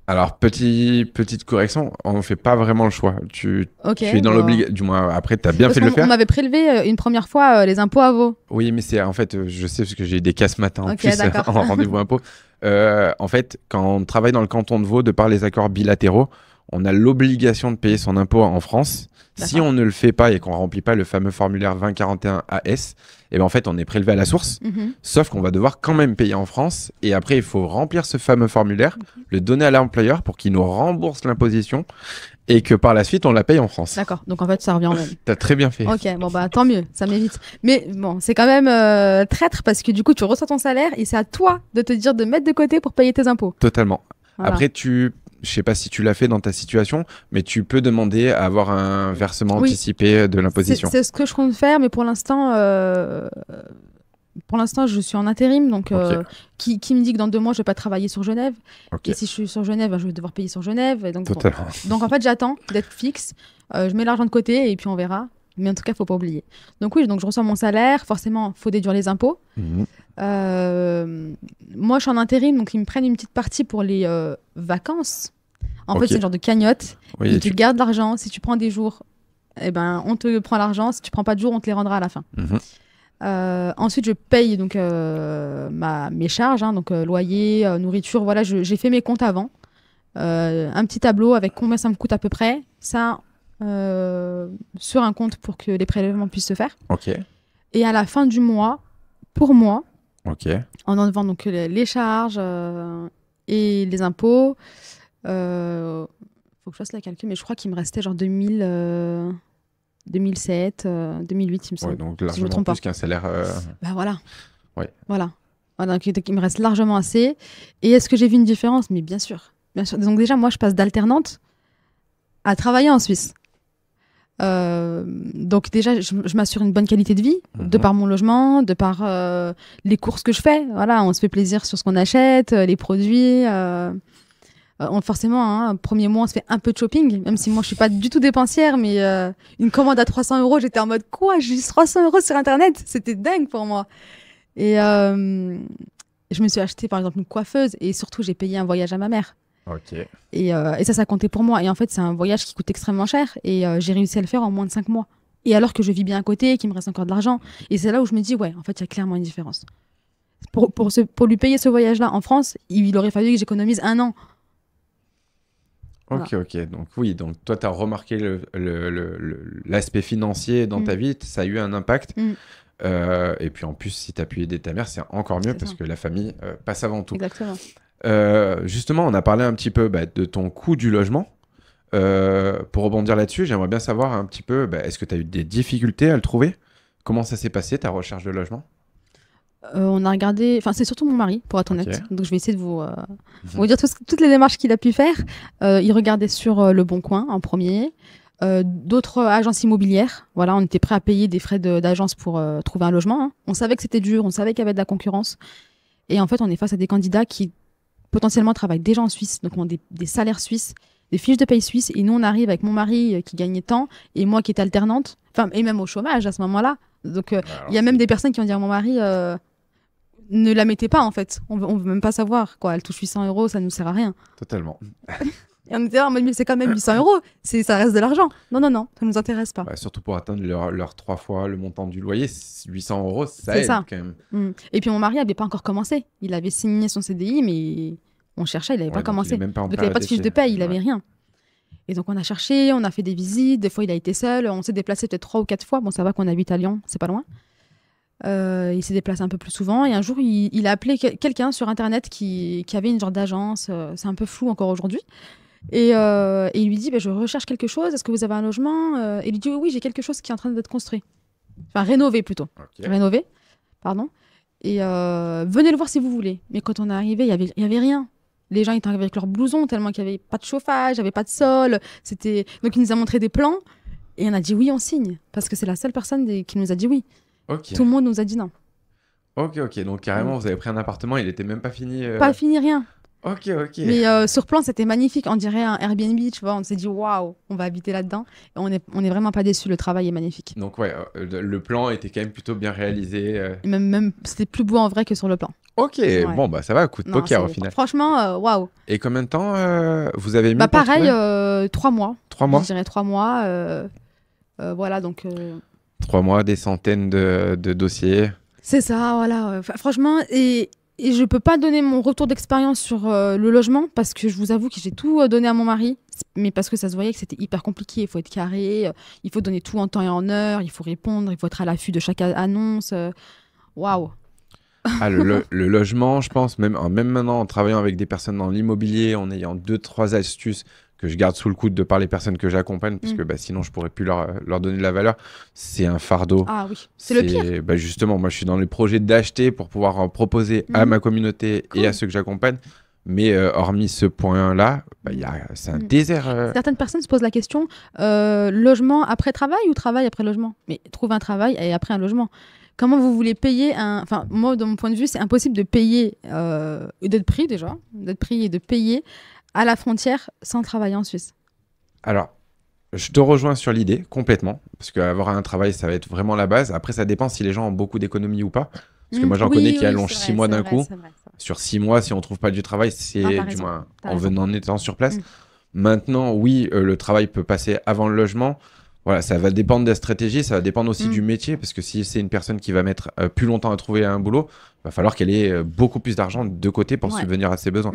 Alors, petite correction, on ne fait pas vraiment le choix. Tu es dans bon. l'obligation. Du moins, après, tu as bien Parce fait de le qu'on faire. m'avait prélevé une première fois les impôts à Vaud. Oui, mais c'est en fait, je sais parce que j'ai eu des cas ce matin en Ok, plus d'accord. en rendez-vous impôt. En fait, quand on travaille dans le canton de Vaud, de par les accords bilatéraux, on a l'obligation de payer son impôt en France. Si D'accord. on ne le fait pas et qu'on remplit pas le fameux formulaire 2041 AS, et ben en fait, on est prélevé à la source. Mhm. Sauf qu'on va devoir quand même payer en France. Et après, il faut remplir ce fameux formulaire, le donner à l'employeur pour qu'il nous rembourse l'imposition et que par la suite, on la paye en France. D'accord, donc en fait, ça revient au même. T'as très bien fait. Ok, bon bah tant mieux, ça m'évite. Mais bon, c'est quand même traître parce que du coup, tu reçois ton salaire et c'est à toi de te dire de mettre de côté pour payer tes impôts. Totalement. Voilà. Après, je sais pas si tu l'as fait dans ta situation, mais tu peux demander à avoir un versement Oui. anticipé de l'imposition. C'est ce que je compte faire, mais pour l'instant, je suis en intérim. Donc, Ok. qui me dit que dans 2 mois, je vais pas travailler sur Genève. Ok. Et si je suis sur Genève, je vais devoir payer sur Genève. Et donc, bon. Totalement. Donc, en fait, j'attends d'être fixe. Je mets l'argent de côté et puis on verra. Mais en tout cas, il faut pas oublier. Donc oui, donc je reçois mon salaire. Forcément, faut déduire les impôts. Mhm. Moi, je suis en intérim, donc ils me prennent une petite partie pour les vacances. En Ok. fait, c'est une genre de cagnotte. Oui, Ils te gardent l'argent. Si tu prends des jours, eh ben, on te prend l'argent. Si tu prends pas de jours, on te les rendra à la fin. Mhm. Ensuite, je paye donc mes charges, hein, donc loyer, nourriture. Voilà, j'ai fait mes comptes avant. Un petit tableau avec combien ça me coûte à peu près. Ça, sur un compte pour que les prélèvements puissent se faire. Ok. Et à la fin du mois, pour moi, Ok. en enlevant donc les charges et les impôts. Faut que je fasse la calcul, mais je crois qu'il me restait genre 2007, 2008, il me semble. Ouais, donc si je me largement trompe pas. plus qu'un salaire. Bah voilà. Ouais. Voilà. Voilà, donc il me reste largement assez. Et est-ce que j'ai vu une différence? Mais bien sûr. Bien sûr. Donc déjà, moi, je passe d'alternante à travailler en Suisse. Donc déjà, je m'assure une bonne qualité de vie, de par mon logement, de par les courses que je fais. Voilà, on se fait plaisir sur ce qu'on achète, les produits. Forcément, hein, premier mois, on se fait un peu de shopping, même si moi, je suis pas du tout dépensière, mais une commande à 300 €, j'étais en mode quoi? J'ai juste 300 € sur Internet. C'était dingue pour moi. Et je me suis acheté, par exemple, une coiffeuse et surtout, j'ai payé un voyage à ma mère. Ok. Et ça comptait pour moi. Et en fait, c'est un voyage qui coûte extrêmement cher. Et j'ai réussi à le faire en moins de 5 mois. Et alors que je vis bien à côté, qu'il me reste encore de l'argent. Et c'est là où je me dis, ouais, en fait, il y a clairement une différence. Pour lui payer ce voyage-là en France, il aurait fallu que j'économise 1 an. Ok, ok. Donc oui, donc toi, tu as remarqué l'aspect financier dans ta vie, ça a eu un impact. Et puis en plus, si tu as pu aider ta mère, c'est encore mieux parce que la famille passe avant tout. Exactement. Justement, on a parlé un petit peu de ton coût du logement. Pour rebondir là-dessus, j'aimerais bien savoir un petit peu, est-ce que tu as eu des difficultés à le trouver? Comment ça s'est passé, ta recherche de logement? On a regardé, enfin c'est surtout mon mari, pour être honnête. Ok. Donc je vais essayer de vous dire toutes les démarches qu'il a pu faire. Il regardait sur Le Bon Coin en premier, d'autres agences immobilières. Voilà, on était prêt à payer des frais d'agence pour trouver un logement, hein. On savait que c'était dur, on savait qu'il y avait de la concurrence. Et en fait, on est face à des candidats qui potentiellement travaillent déjà en Suisse, donc ont des salaires suisses, des fiches de paye suisses. Et nous, on arrive avec mon mari qui gagnait tant et moi qui étais alternante, et même au chômage à ce moment-là. Donc il y a même des personnes qui ont dit à mon mari ne la mettez pas en fait, on veut même pas savoir quoi, elle touche 800 €, ça nous sert à rien. Totalement. Et on était là en mode, mais c'est quand même 800 €, ça reste de l'argent. Non, ça nous intéresse pas. Surtout pour atteindre leur 3 fois le montant du loyer, 800 €, ça C'est aide ça. quand même. Et puis mon mari avait pas encore commencé, il avait signé son CDI, mais on cherchait, il avait pas donc commencé. il est même pas en Donc il avait pas de période fiche de d'essai. paye, il avait rien. Et donc on a cherché, on a fait des visites, des fois il a été seul, on s'est déplacé peut-être 3 ou 4 fois, bon ça va qu'on habite à Lyon, c'est pas loin. Il s'est déplacé un peu plus souvent et un jour il a appelé quelqu'un sur internet qui avait une genre d'agence, c'est un peu flou encore aujourd'hui, et il lui dit je recherche quelque chose, est-ce que vous avez un logement? Et il lui dit oui, j'ai quelque chose qui est en train d'être construit, enfin rénové plutôt. Ok. Rénové, pardon, et venez le voir si vous voulez. Mais quand on est arrivé, il y avait rien. Les gens étaient arrivés avec leurs blousons tellement qu'il n'y avait pas de chauffage, il n'y avait pas de sol. Donc il nous a montré des plans et on a dit oui, on signe, parce que c'est la seule personne qui nous a dit oui. Ok. Tout le monde nous a dit non. Ok, donc carrément, vous avez pris un appartement, il était même pas fini. Pas fini, rien. Ok. Mais sur plan, c'était magnifique. On dirait un Airbnb, tu vois. On s'est dit waouh, on va habiter là-dedans. Et on est vraiment pas déçus. Le travail est magnifique. Donc ouais, le plan était quand même plutôt bien réalisé. Et même c'était plus beau en vrai que sur le plan. Ok, Ouais. bon ça va, coup de Non, poker au final. Franchement, waouh. Et combien de temps vous avez mis pour Pareil, trouver 3 mois. 3 mois. Je dirais 3 mois. Voilà, donc. 3 mois, des centaines de dossiers. C'est ça, voilà. Franchement, et je peux pas donner mon retour d'expérience sur le logement parce que je vous avoue que j'ai tout donné à mon mari, mais parce que ça se voyait que c'était hyper compliqué. Il faut être carré, il faut donner tout en temps et en heure, il faut répondre, il faut être à l'affût de chaque annonce. Waouh. Le logement, je pense, même maintenant en travaillant avec des personnes dans l'immobilier, en ayant 2-3 astuces que je garde sous le coude de par les personnes que j'accompagne, parce que sinon je pourrais plus leur donner de la valeur, c'est un fardeau. Ah oui, c'est le pire. Justement, moi je suis dans les projets d'acheter pour pouvoir en proposer à ma communauté et à ceux que j'accompagne. Mais hormis ce point-là, c'est un désert. Certaines personnes se posent la question, logement après travail ou travail après logement? Mais trouve un travail et après un logement. Comment vous voulez payer Enfin, moi, de mon point de vue, c'est impossible de payer, d'être pris déjà, d'être pris et de payer à la frontière sans travailler en Suisse. Alors, je te rejoins sur l'idée complètement, parce qu'avoir un travail, ça va être vraiment la base. Après, ça dépend si les gens ont beaucoup d'économies ou pas. Parce que moi, j'en connais qui allongent 6 mois d'un coup. C'est vrai. Sur 6 mois, si on ne trouve pas du travail, c'est du moins en venant en étant sur place. Maintenant, oui, le travail peut passer avant le logement. Voilà, ça va dépendre de la stratégie, ça va dépendre aussi du métier, parce que si c'est une personne qui va mettre plus longtemps à trouver un boulot, il va falloir qu'elle ait beaucoup plus d'argent de côté pour subvenir à ses besoins.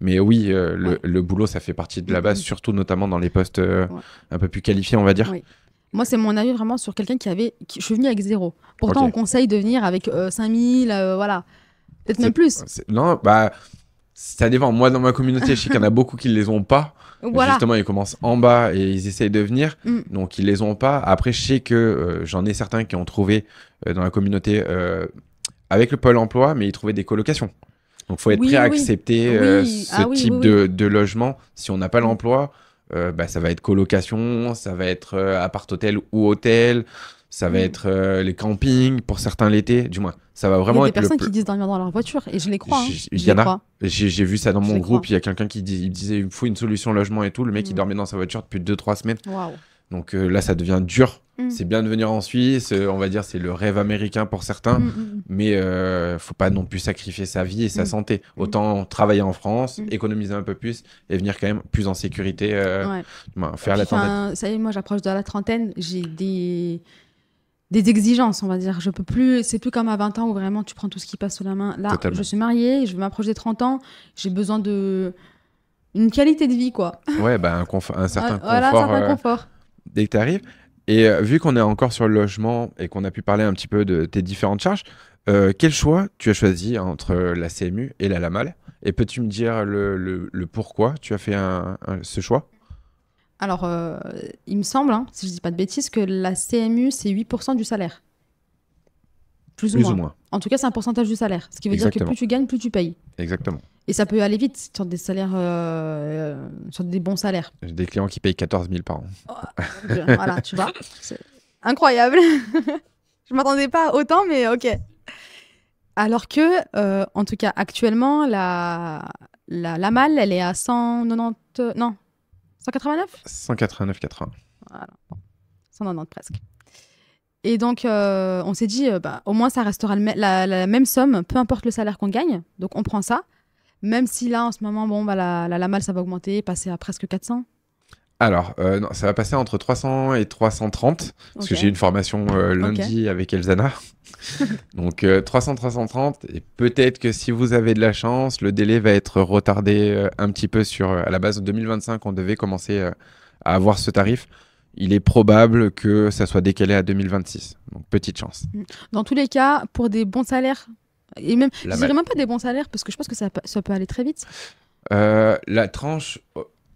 Mais oui, le boulot, ça fait partie de la base, surtout notamment dans les postes un peu plus qualifiés, on va dire. Oui. Moi, c'est mon avis vraiment sur quelqu'un je suis venue avec zéro. Pourtant, Ok. on conseille de venir avec 5000, voilà. Peut-être même plus. Non, bah, ça dépend. Moi, dans ma communauté, je sais qu'il y en a beaucoup qui les ont pas. Voilà. Justement, ils commencent en bas et ils essayent de venir. Mm. Donc, ils les ont pas. Après, je sais que j'en ai certains qui ont trouvé dans la communauté avec le Pôle emploi, mais ils trouvaient des colocations. Donc, il faut être prêt Oui, à oui. accepter Oui. ce Ah oui, type oui, oui. de logement. Si on n'a pas Mm. l'emploi, bah, ça va être colocation, ça va être appart-hôtel ou hôtel, ça va Mm. être les campings pour certains l'été. Du moins, ça va Il y a vraiment des être le, personnes qui disent dormir dans leur voiture et je les crois. Hein. il Je y les en a. crois. J'ai vu ça dans Je mon les groupe. crois. Il y a quelqu'un qui il me disait il me faut une solution logement et tout. Le mec, il Mm. dormait dans sa voiture depuis 2-3 semaines. Waouh. Donc là, ça devient dur. Mm. C'est bien de venir en Suisse. On va dire c'est le rêve américain pour certains. Mm. Mais faut pas non plus sacrifier sa vie et sa Mm. santé. Mm. Autant travailler en France, Mm. économiser un peu plus et venir quand même plus en sécurité, Ouais. faire Puis, la tendette. enfin, ça y est, moi, j'approche de la trentaine. J'ai des exigences, on va dire. Je peux plus, c'est plus comme à 20 ans où vraiment tu prends tout ce qui passe sous la main. Là, Totalement. je suis mariée, je vais m'approcher des 30 ans. J'ai besoin de une qualité de vie, quoi. Ouais, bah, un certain Voilà, un confort certain confort. dès que tu arrives. Et vu qu'on est encore sur le logement et qu'on a pu parler un petit peu de tes différentes charges, quel choix tu as choisi entre la CMU et la LAMAL? Et peux-tu me dire le pourquoi tu as fait ce choix? Alors, il me semble, hein, si je dis pas de bêtises, que la CMU, c'est 8% du salaire. Plus ou Plus ou moins. moins. En tout cas, c'est un pourcentage du salaire. Ce qui veut dire que Exactement. plus tu gagnes, plus tu payes. Exactement. Et ça peut aller vite sur des salaires, sur des bons salaires. J'ai des clients qui payent 14 000 par an. Voilà, tu vois. C'est incroyable. Je m'attendais pas à autant, mais ok. Alors que, en tout cas, actuellement, la malle, elle est à 190... Non, 189 189,80. Voilà, bon, 190 presque. Et donc, on s'est dit, bah, au moins, ça restera la même somme, peu importe le salaire qu'on gagne. Donc, on prend ça. Même si là, en ce moment, bon, bah, la malle, ça va augmenter, passer à presque 400. Alors, non, ça va passer entre 300 et 330, parce que Ok. j'ai une formation lundi avec Elzana. Donc 300, 330, et peut-être que si vous avez de la chance, le délai va être retardé un petit peu à la base de 2025, on devait commencer à avoir ce tarif. Il est probable que ça soit décalé à 2026. Donc petite chance. Dans tous les cas, pour des bons salaires, et même, je La dirais même pas des bons salaires, parce que je pense que ça peut aller très vite. La tranche,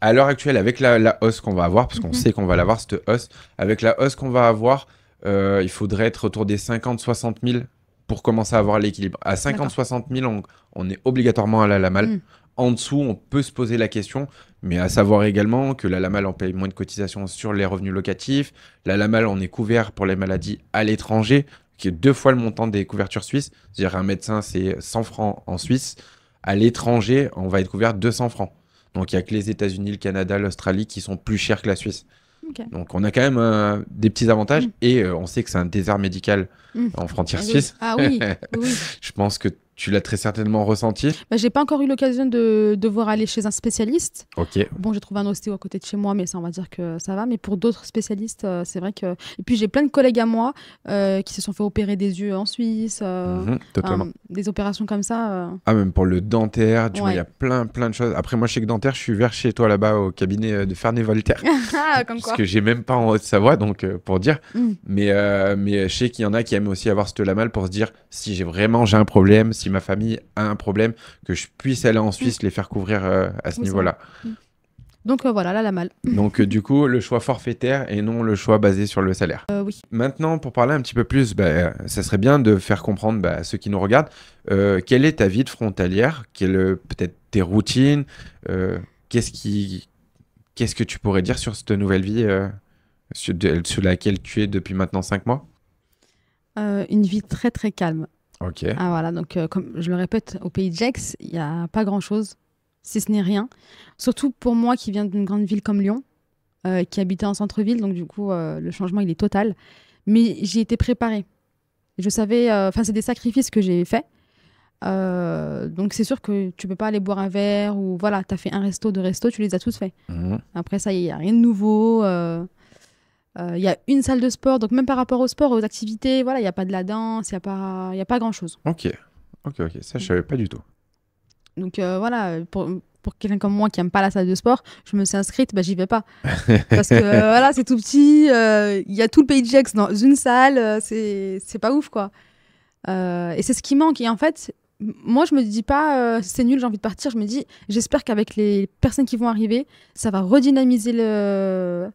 à l'heure actuelle, avec la hausse qu'on va avoir, parce qu'on Mhm. sait qu'on va l'avoir, cette hausse, avec la hausse qu'on va avoir, il faudrait être autour des 50-60 000 pour commencer à avoir l'équilibre. À 50-60 000, on est obligatoirement à la LAMAL. Mm. En dessous, on peut se poser la question, mais à savoir également que la LAMAL, on paye moins de cotisations sur les revenus locatifs. La LAMAL, on est couvert pour les maladies à l'étranger, qui est 2 fois le montant des couvertures suisses. C'est-à-dire un médecin, c'est 100 francs en Suisse. À l'étranger, on va être couvert 200 francs. Donc il n'y a que les États-Unis, le Canada, l'Australie qui sont plus chers que la Suisse. Ok. Donc on a quand même des petits avantages et on sait que c'est un désert médical Mm. en frontière Ah oui. suisse. Ah oui, oui. Je pense que tu l'as très certainement ressenti. Bah, j'ai pas encore eu l'occasion de devoir aller chez un spécialiste. Ok. Bon, j'ai trouvé un ostéo à côté de chez moi, mais ça, on va dire que ça va. Mais pour d'autres spécialistes, c'est vrai que... Et puis, j'ai plein de collègues à moi qui se sont fait opérer des yeux en Suisse. Totalement. Des opérations comme ça. Ah, même pour le dentaire, tu vois, il y Ouais. a plein de choses. Après, moi, je sais que dentaire, je suis vers chez toi là-bas au cabinet de Ferney-Voltaire. Ah, comme quoi. Parce que j'ai même pas en Haute-Savoie, donc pour dire. Mm. Mais je sais qu'il y en a qui aiment aussi avoir cette lamal pour se dire si j'ai un problème, si ma famille a un problème, que je puisse aller en Suisse les faire couvrir à ce Oui, ça niveau-là. Donc, voilà, là, la malle. Donc du coup, le choix forfaitaire et non le choix basé sur le salaire. Oui. Maintenant, pour parler un petit peu plus, ça serait bien de faire comprendre à ceux qui nous regardent quelle est ta vie de frontalière, peut-être tes routines, qu'est-ce que tu pourrais dire sur cette nouvelle vie sur laquelle tu es depuis maintenant 5 mois? Une vie très, très calme. Ok. Ah, voilà, donc comme je le répète, au pays de Gex, il n'y a pas grand-chose, si ce n'est rien. Surtout pour moi qui viens d'une grande ville comme Lyon, qui habitait en centre-ville, donc du coup, le changement, il est total. Mais j'y étais préparée. Je savais, enfin, c'est des sacrifices que j'ai faits. Donc c'est sûr que tu peux pas aller boire un verre ou voilà, tu as fait un resto, 2 restos, tu les as tous faits. Mhm. Après ça, il n'y a rien de nouveau. Il y a une salle de sport, donc même par rapport au sport, aux activités, voilà, il n'y a pas de la danse, il y a pas grand-chose. Ok, ça je savais pas du tout. Donc voilà, pour quelqu'un comme moi qui aime pas la salle de sport, je me suis inscrite, bah j'y vais pas. Parce que voilà, c'est tout petit, il y a tout le pays de Gex dans une salle, c'est pas ouf quoi. Et c'est ce qui manque. Et en fait, moi je me dis pas c'est nul, j'ai envie de partir. Je me dis, j'espère qu'avec les personnes qui vont arriver, ça va redynamiser le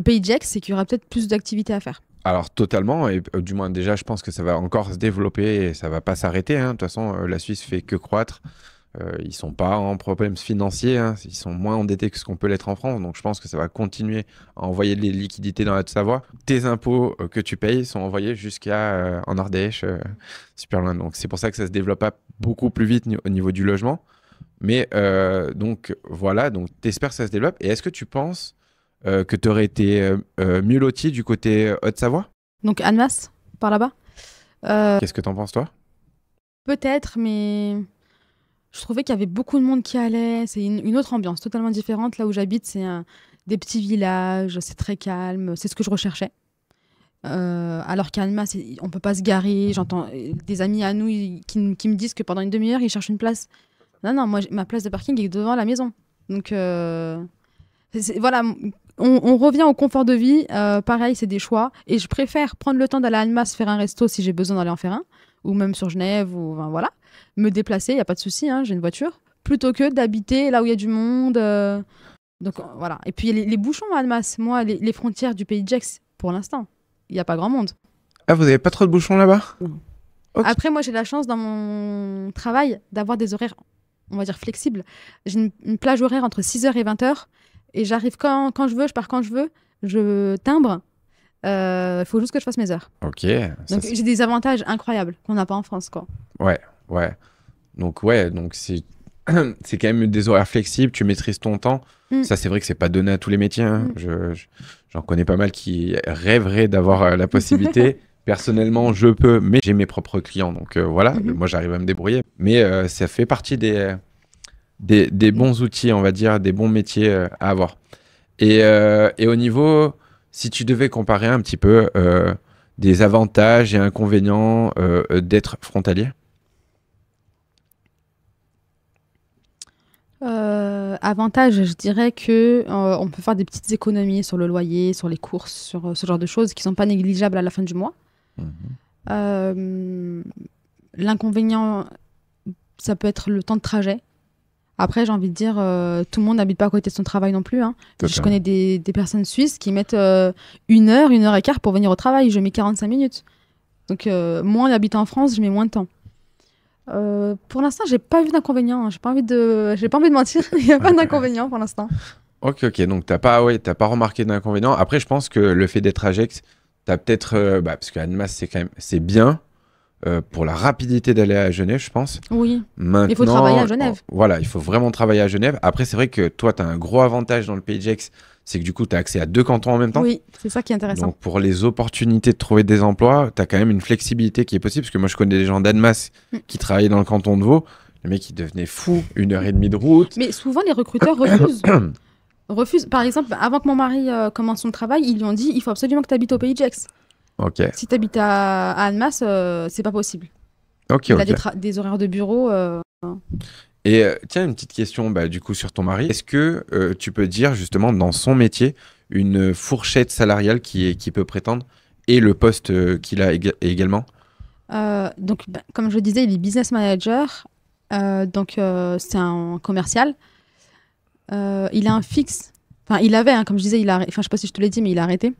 pays de Gex et qu'il y aura peut-être plus d'activités à faire. Alors totalement, et du moins déjà je pense que ça va encore se développer et ça va pas s'arrêter, hein. De toute façon, la Suisse fait que croître. Ils sont pas en problème financier, hein. Ils sont moins endettés que ce qu'on peut l'être en France, donc je pense que ça va continuer à envoyer des liquidités dans la Haute-Savoie. Tes impôts que tu payes sont envoyés jusqu'à en Ardèche, super loin. Donc c'est pour ça que ça se développe pas beaucoup plus vite au niveau du logement. Mais donc voilà, donc t'espères que ça se développe. Et est-ce que tu penses que tu aurais été mieux loti du côté Haute-Savoie? Donc Annemasse, par là-bas. Qu'est-ce que t'en penses toi? Peut-être, mais je trouvais qu'il y avait beaucoup de monde qui allait. C'est une autre ambiance, totalement différente. Là où j'habite, c'est des petits villages, c'est très calme. C'est ce que je recherchais. Alors qu'à Annemasse, on peut pas se garer. J'entends des amis à nous qui me disent que pendant une demi-heure, ils cherchent une place. Non, non, moi, ma place de parking est devant la maison. Donc, voilà, on revient au confort de vie. Pareil, c'est des choix. Et je préfère prendre le temps d'aller à Annemasse faire un resto si j'ai besoin d'aller en faire un. Ou même sur Genève, ou enfin, voilà. Me déplacer, il n'y a pas de souci, hein, j'ai une voiture. Plutôt que d'habiter là où il y a du monde. Donc, voilà. Et puis, les bouchons à Annemasse. Moi, les frontières du pays de Gex, pour l'instant, il n'y a pas grand monde. Ah, vous avez pas trop de bouchons là-bas? Non. Ok. Après, moi, j'ai la chance dans mon travail d'avoir des horaires, on va dire, flexibles. J'ai une plage horaire entre 6h et 20h. Et j'arrive quand je veux, je pars quand je veux. Je timbre. Il faut juste que je fasse mes heures. Ok. Donc, j'ai des avantages incroyables qu'on n'a pas en France, quoi. Ouais, ouais. Donc c'est c'est quand même des horaires flexibles, tu maîtrises ton temps. Ça, c'est vrai que c'est pas donné à tous les métiers, hein. J'en connais pas mal qui rêveraient d'avoir la possibilité. Personnellement, je peux, mais j'ai mes propres clients. Donc voilà, moi j'arrive à me débrouiller. Mais ça fait partie des bons outils, on va dire, des bons métiers à avoir. Et au niveau, si tu devais comparer un petit peu des avantages et inconvénients d'être frontalier? Avantage, je dirais que on peut faire des petites économies sur le loyer, sur les courses, sur ce genre de choses qui sont pas négligeables à la fin du mois. L'inconvénient, ça peut être le temps de trajet. Après, j'ai envie de dire, tout le monde n'habite pas à côté de son travail non plus, hein. Je connais des personnes suisses qui mettent 1 heure et quart pour venir au travail. Je mets 45 minutes. Donc, moi, en habitant en France, je mets moins de temps. Pour l'instant, j'ai pas vu d'inconvénient. J'ai pas envie de mentir. Il n'y a pas d'inconvénient pour l'instant. Ok. Donc, t'as pas remarqué d'inconvénient. Après, je pense que le fait d'être à Gex, t'as peut-être, parce que Annemasse, c'est bien pour la rapidité d'aller à Genève, je pense. Oui. Maintenant, il faut travailler à Genève. Voilà, il faut vraiment travailler à Genève. Après, c'est vrai que toi, t'as un gros avantage dans le pays de Gex, c'est que du coup, t'as accès à 2 cantons en même temps. Oui, c'est ça qui est intéressant. Donc, pour les opportunités de trouver des emplois, t'as quand même une flexibilité qui est possible. Parce que moi, je connais des gens d'Annemasse qui travaillaient dans le canton de Vaud. Les mecs, ils devenaient fous, 1 heure et demie de route. Mais souvent, les recruteurs refusent. Par exemple, avant que mon mari commence son travail, ils lui ont dit il faut absolument que tu habites au pays de Gex. Ok. Si tu habites à Annemasse, c'est pas possible. Ok. Il a des horaires de bureau. Et tiens, une petite question du coup sur ton mari. Est-ce que tu peux dire justement dans son métier une fourchette salariale qui peut prétendre et le poste qu'il a également? Donc, comme je le disais, il est business manager. Donc, c'est un commercial. Il a un fixe. Enfin, il avait, hein, comme je disais, enfin, je sais pas si je te l'ai dit, mais il a arrêté.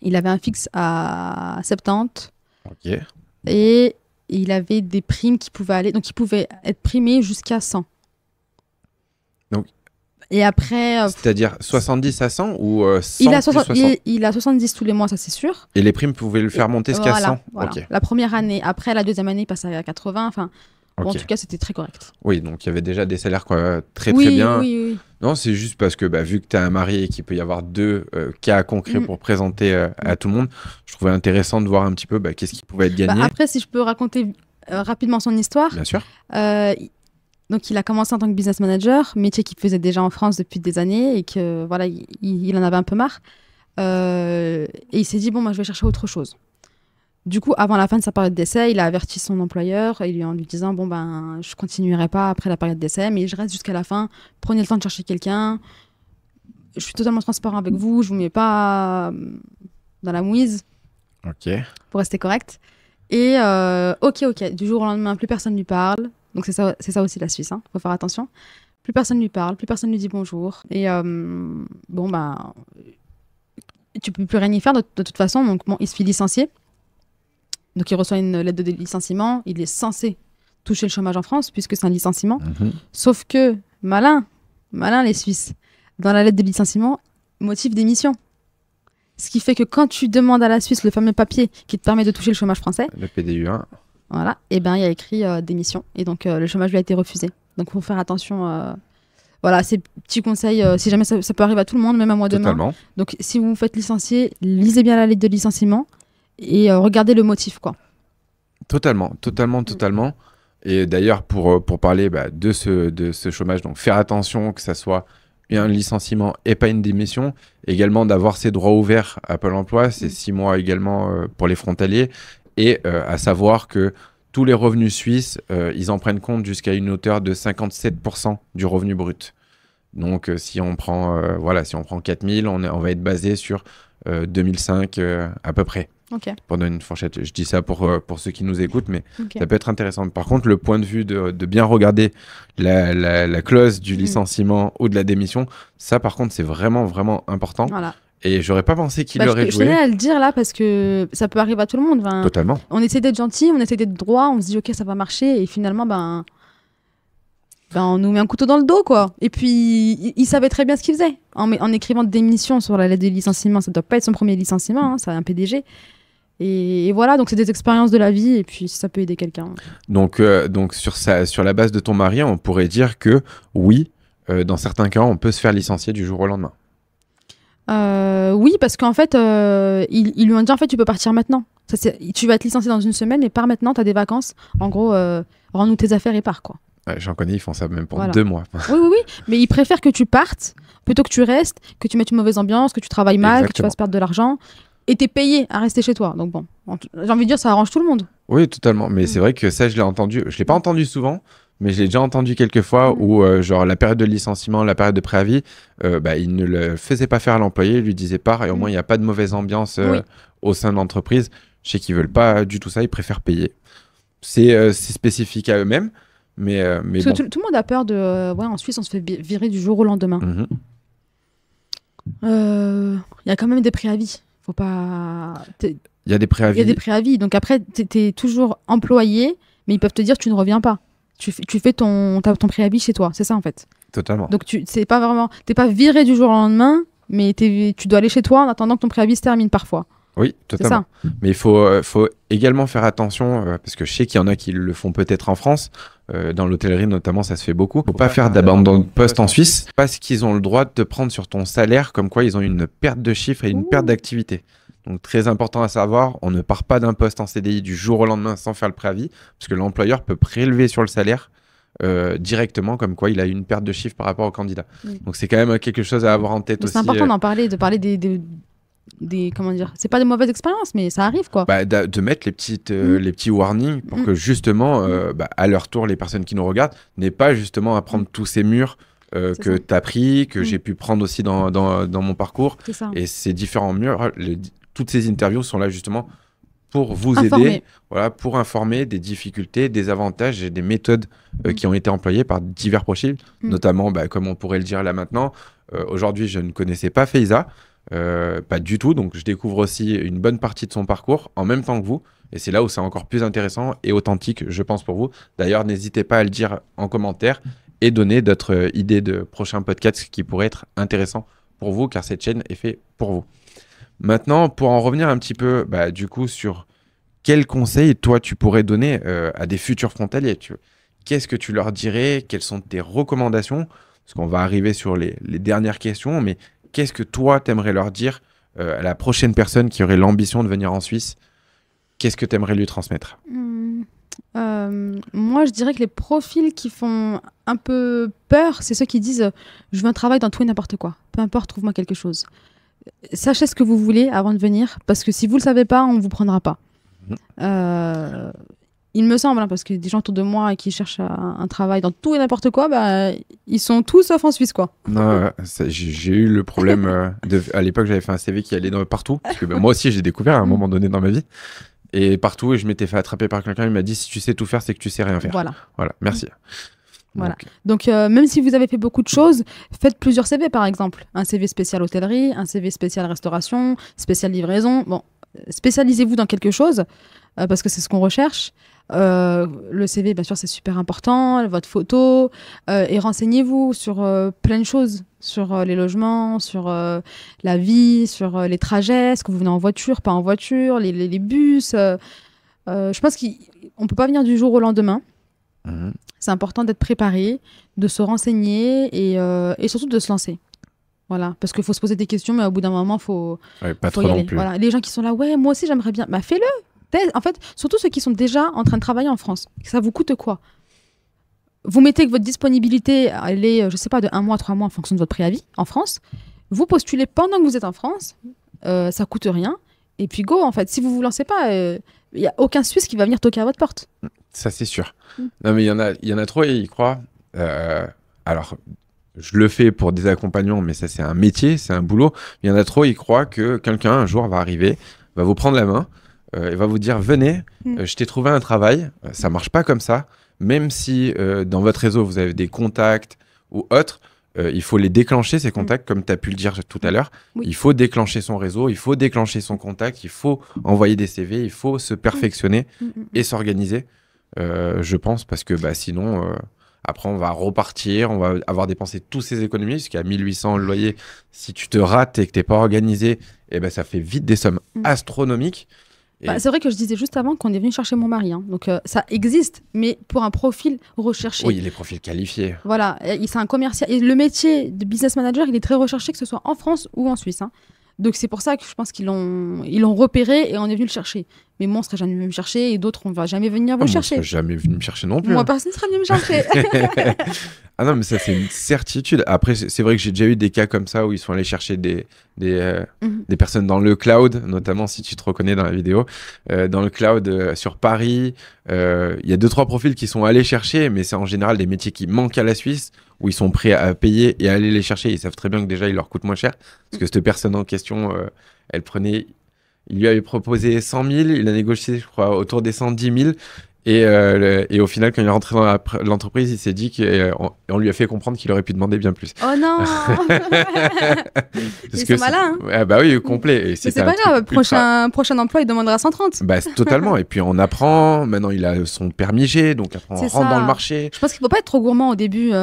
Il avait un fixe à 70. Ok. Et il avait des primes qui pouvaient aller. Donc, il pouvait être primé jusqu'à 100. Donc, et après. C'est-à-dire 70 à 100 ou 100 il a, plus 60? il a 70 tous les mois, ça c'est sûr. Et les primes pouvaient le faire monter jusqu'à 100? Voilà. Okay. La première année. Après, la deuxième année, il passait à 80. Enfin, okay. En tout cas, c'était très correct. Oui, donc il y avait déjà des salaires très bien. Oui. Non, c'est juste parce que vu que tu as un mari et qu'il peut y avoir 2 cas concrets pour présenter à tout le monde, je trouvais intéressant de voir un petit peu qu'est-ce qui pouvait être gagné. Après, si je peux raconter rapidement son histoire. Bien sûr. Donc, il a commencé en tant que business manager, métier qu'il faisait déjà en France depuis des années et que voilà, il en avait un peu marre. Et il s'est dit, bon, moi, je vais chercher autre chose. Du coup, avant la fin de sa période d'essai, il a averti son employeur en lui disant bon ben je continuerai pas après la période d'essai, mais je reste jusqu'à la fin. Prenez le temps de chercher quelqu'un. Je suis totalement transparent avec vous. Je vous mets pas dans la mouise. Ok. Pour rester correct. Et ok. Du jour au lendemain, plus personne lui parle. Donc c'est ça aussi la Suisse. Faut faire attention. Plus personne lui parle, plus personne lui dit bonjour. Et bon bah tu peux plus rien y faire de toute façon. Donc bon, il se fait licencier. Donc il reçoit une lettre de licenciement. Il est censé toucher le chômage en France puisque c'est un licenciement. Sauf que malin les Suisses. Dans la lettre de licenciement, motif démission. Ce qui fait que quand tu demandes à la Suisse le fameux papier qui te permet de toucher le chômage français, le PDU1, voilà, et ben il y a écrit démission. Et donc le chômage lui a été refusé. Donc il faut faire attention. Voilà, ces petits conseils, si jamais ça peut arriver à tout le monde, même à moi demain. Donc si vous vous faites licencier, lisez bien la lettre de licenciement et regardez le motif, quoi. Totalement. Et d'ailleurs, pour parler de ce chômage, donc faire attention que ça soit un licenciement et pas une démission, également d'avoir ses droits ouverts à Pôle emploi, c'est 6 mois également pour les frontaliers, et à savoir que tous les revenus suisses, ils en prennent compte jusqu'à une hauteur de 57% du revenu brut. Donc si on prend 4 000, on va être basé sur 2005 à peu près. Okay. Pendant une fourchette. Je dis ça pour ceux qui nous écoutent, mais ça peut être intéressant. Par contre, le point de vue de bien regarder la clause du licenciement ou de la démission, ça par contre, c'est vraiment, vraiment important. Voilà. Et j'aurais pas pensé qu'il aurait joué. Je tenais à le dire là parce que ça peut arriver à tout le monde. Totalement. On essaie d'être gentil, on essaie d'être droit, on se dit ok, ça va marcher, et finalement, on nous met un couteau dans le dos, quoi. Et puis, il savait très bien ce qu'il faisait. En écrivant démission sur la lettre de licenciement, ça doit pas être son premier licenciement, c'est un PDG. Et voilà, donc c'est des expériences de la vie, et puis ça peut aider quelqu'un. Donc sur la base de ton mari, on pourrait dire que oui, dans certains cas, on peut se faire licencier du jour au lendemain. Oui, parce qu'en fait, ils lui ont dit en fait, tu peux partir maintenant. Tu vas être licencié dans une semaine, mais pars maintenant, tu as des vacances. En gros, rends-nous tes affaires et pars, quoi. Ouais, j'en connais, ils font ça même pour 2 mois. Oui, mais ils préfèrent que tu partes plutôt que tu restes, que tu mettes une mauvaise ambiance, que tu travailles mal, Exactement. Que tu fasses perdre de l'argent. Et t'es payé à rester chez toi. Donc bon, j'ai envie de dire, ça arrange tout le monde. Oui, totalement. Mais c'est vrai que ça, je l'ai entendu. Je l'ai pas entendu souvent, mais je l'ai déjà entendu quelques fois où, genre, la période de licenciement, la période de préavis, il ne le faisait pas faire à l'employé, il lui disait pars, et au moins, il n'y a pas de mauvaise ambiance au sein de l'entreprise. Je sais qu'ils veulent pas du tout ça, ils préfèrent payer. C'est spécifique à eux-mêmes, mais Parce que tout le monde a peur de... en Suisse, on se fait virer du jour au lendemain. Y a quand même des préavis. Faut pas... Il y a des préavis. Il y a des préavis. Donc après, t'es toujours employé, mais ils peuvent te dire tu ne reviens pas. Tu fais ton préavis chez toi. C'est ça, en fait. Totalement. Donc t'es pas viré du jour au lendemain, mais tu dois aller chez toi en attendant que ton préavis se termine parfois. Oui, totalement. C'est ça. Mais il faut également faire attention, parce que je sais qu'il y en a qui le font peut-être en France. Dans l'hôtellerie notamment, ça se fait beaucoup. Faut pas faire d'abandon de poste en Suisse parce qu'ils ont le droit de te prendre sur ton salaire, comme quoi ils ont une perte de chiffre et une perte d'activité. Donc très important à savoir, on ne part pas d'un poste en CDI du jour au lendemain sans faire le préavis, parce que l'employeur peut prélever sur le salaire directement, comme quoi il a une perte de chiffre par rapport au candidat. Donc c'est quand même quelque chose à avoir en tête aussi. C'est important d'en parler, de parler des comment dire, c'est pas des mauvaises expériences, mais ça arrive, quoi. De mettre les petits warnings pour que justement à leur tour les personnes qui nous regardent n'aient pas justement à prendre tous ces murs que tu as pris, que j'ai pu prendre aussi dans mon parcours. Et ces différents murs, toutes ces interviews sont là justement pour vous aider, pour informer des difficultés, des avantages et des méthodes qui ont été employées par divers profils, notamment comme on pourrait le dire là maintenant. Aujourd'hui, je ne connaissais pas Faiza. Pas du tout, donc je découvre aussi une bonne partie de son parcours en même temps que vous, et c'est là où c'est encore plus intéressant et authentique, je pense, pour vous. D'ailleurs, n'hésitez pas à le dire en commentaire et donner d'autres idées de prochains podcasts qui pourraient être intéressants pour vous, car cette chaîne est faite pour vous. Maintenant, pour en revenir un petit peu du coup sur quels conseils toi tu pourrais donner à des futurs frontaliers, qu'est-ce que tu leur dirais, quelles sont tes recommandations, parce qu'on va arriver sur les dernières questions, mais qu'est-ce que toi, t'aimerais leur dire à la prochaine personne qui aurait l'ambition de venir en Suisse? Qu'est-ce que t'aimerais lui transmettre? Moi, je dirais que les profils qui font un peu peur, c'est ceux qui disent « je veux un travail dans tout et n'importe quoi. Peu importe, trouve-moi quelque chose. » Sachez ce que vous voulez avant de venir, parce que si vous ne le savez pas, on ne vous prendra pas. Il me semble, hein, parce que des gens autour de moi qui cherchent un travail dans tout et n'importe quoi, bah, ils sont tous sauf en Suisse, quoi. Non, j'ai eu le problème à l'époque, j'avais fait un CV qui allait partout. Parce que moi aussi, j'ai découvert à un moment donné dans ma vie. Et partout, et je m'étais fait attraper par quelqu'un. Il m'a dit, si tu sais tout faire, c'est que tu sais rien faire. Voilà, merci. Voilà. Donc, même si vous avez fait beaucoup de choses, faites plusieurs CV, par exemple. Un CV spécial hôtellerie, un CV spécial restauration, spécial livraison. Bon, spécialisez-vous dans quelque chose, parce que c'est ce qu'on recherche. Le CV, bien sûr, c'est super important, votre photo, et renseignez-vous sur plein de choses, sur les logements, sur la vie, sur les trajets, est-ce que vous venez en voiture, pas en voiture, les bus. Je pense qu'on ne peut pas venir du jour au lendemain. C'est important d'être préparé, de se renseigner et surtout de se lancer. Voilà, parce qu'il faut se poser des questions, mais au bout d'un moment, faut trop y non aller. plus. Voilà. Les gens qui sont là, ouais, moi aussi j'aimerais bien, bah fais-le. En fait, surtout ceux qui sont déjà en train de travailler en France. Ça vous coûte quoi? Vous mettez que votre disponibilité, elle est, je sais pas, de 1 mois, 3 mois en fonction de votre préavis en France. Vous postulez pendant que vous êtes en France. Ça coûte rien. Et puis go, en fait. Si vous vous lancez pas, il n'y a aucun Suisse qui va venir toquer à votre porte. Ça, c'est sûr. Non, mais il y en a trop et ils croient. Alors, je le fais pour des accompagnements, mais ça, c'est un métier, c'est un boulot. Il y en a trop, ils croient que quelqu'un, un jour, va arriver, va vous prendre la main, et va vous dire, venez, je t'ai trouvé un travail. Ça marche pas comme ça. Même si dans votre réseau, vous avez des contacts ou autres, il faut les déclencher, ces contacts, comme tu as pu le dire tout à l'heure. Oui. Il faut déclencher son réseau, il faut déclencher son contact, il faut envoyer des CV, il faut se perfectionner et s'organiser, je pense, parce que sinon, après, on va repartir, on va avoir dépensé tous ces économies, parce qu'à 1800 le loyer, si tu te rates et que tu n'es pas organisé, ça fait vite des sommes astronomiques. C'est vrai que je disais juste avant qu'on est venu chercher mon mari. Hein. Donc, ça existe, mais pour un profil recherché. Oui, les profils qualifiés. Voilà, c'est un commercial. Et le métier de business manager, il est très recherché, que ce soit en France ou en Suisse. Hein. Donc, c'est pour ça que je pense qu'ils l'ont repéré et on est venu le chercher. Mais moi, on ne serait jamais venu me chercher et d'autres, on ne va jamais venir vous chercher. Moi, on ne serait jamais venu me chercher non plus. Moi, personne ne serait venu me chercher. Ah non, mais ça, c'est une certitude. Après, c'est vrai que j'ai déjà eu des cas comme ça où ils sont allés chercher des personnes dans le cloud, notamment si tu te reconnais dans la vidéo, dans le cloud sur Paris. Il y a 2-3 profils qui sont allés chercher, mais c'est en général des métiers qui manquent à la Suisse, où ils sont prêts à payer et à aller les chercher. Ils savent très bien que déjà, il leur coûte moins cher. Parce que cette personne en question, il lui avait proposé 100 000, il a négocié, je crois, autour des 110 000. Et au final, quand il est rentré dans l'entreprise, il s'est dit qu'on lui a fait comprendre qu'il aurait pu demander bien plus. Oh non. C'est malin. Hein. Bah oui, complet. Et c'est pas grave, prochain emploi, il demandera 130. Totalement. Et puis on apprend, maintenant il a son permis G, donc après on rentre dans le marché. Je pense qu'il faut pas être trop gourmand au début.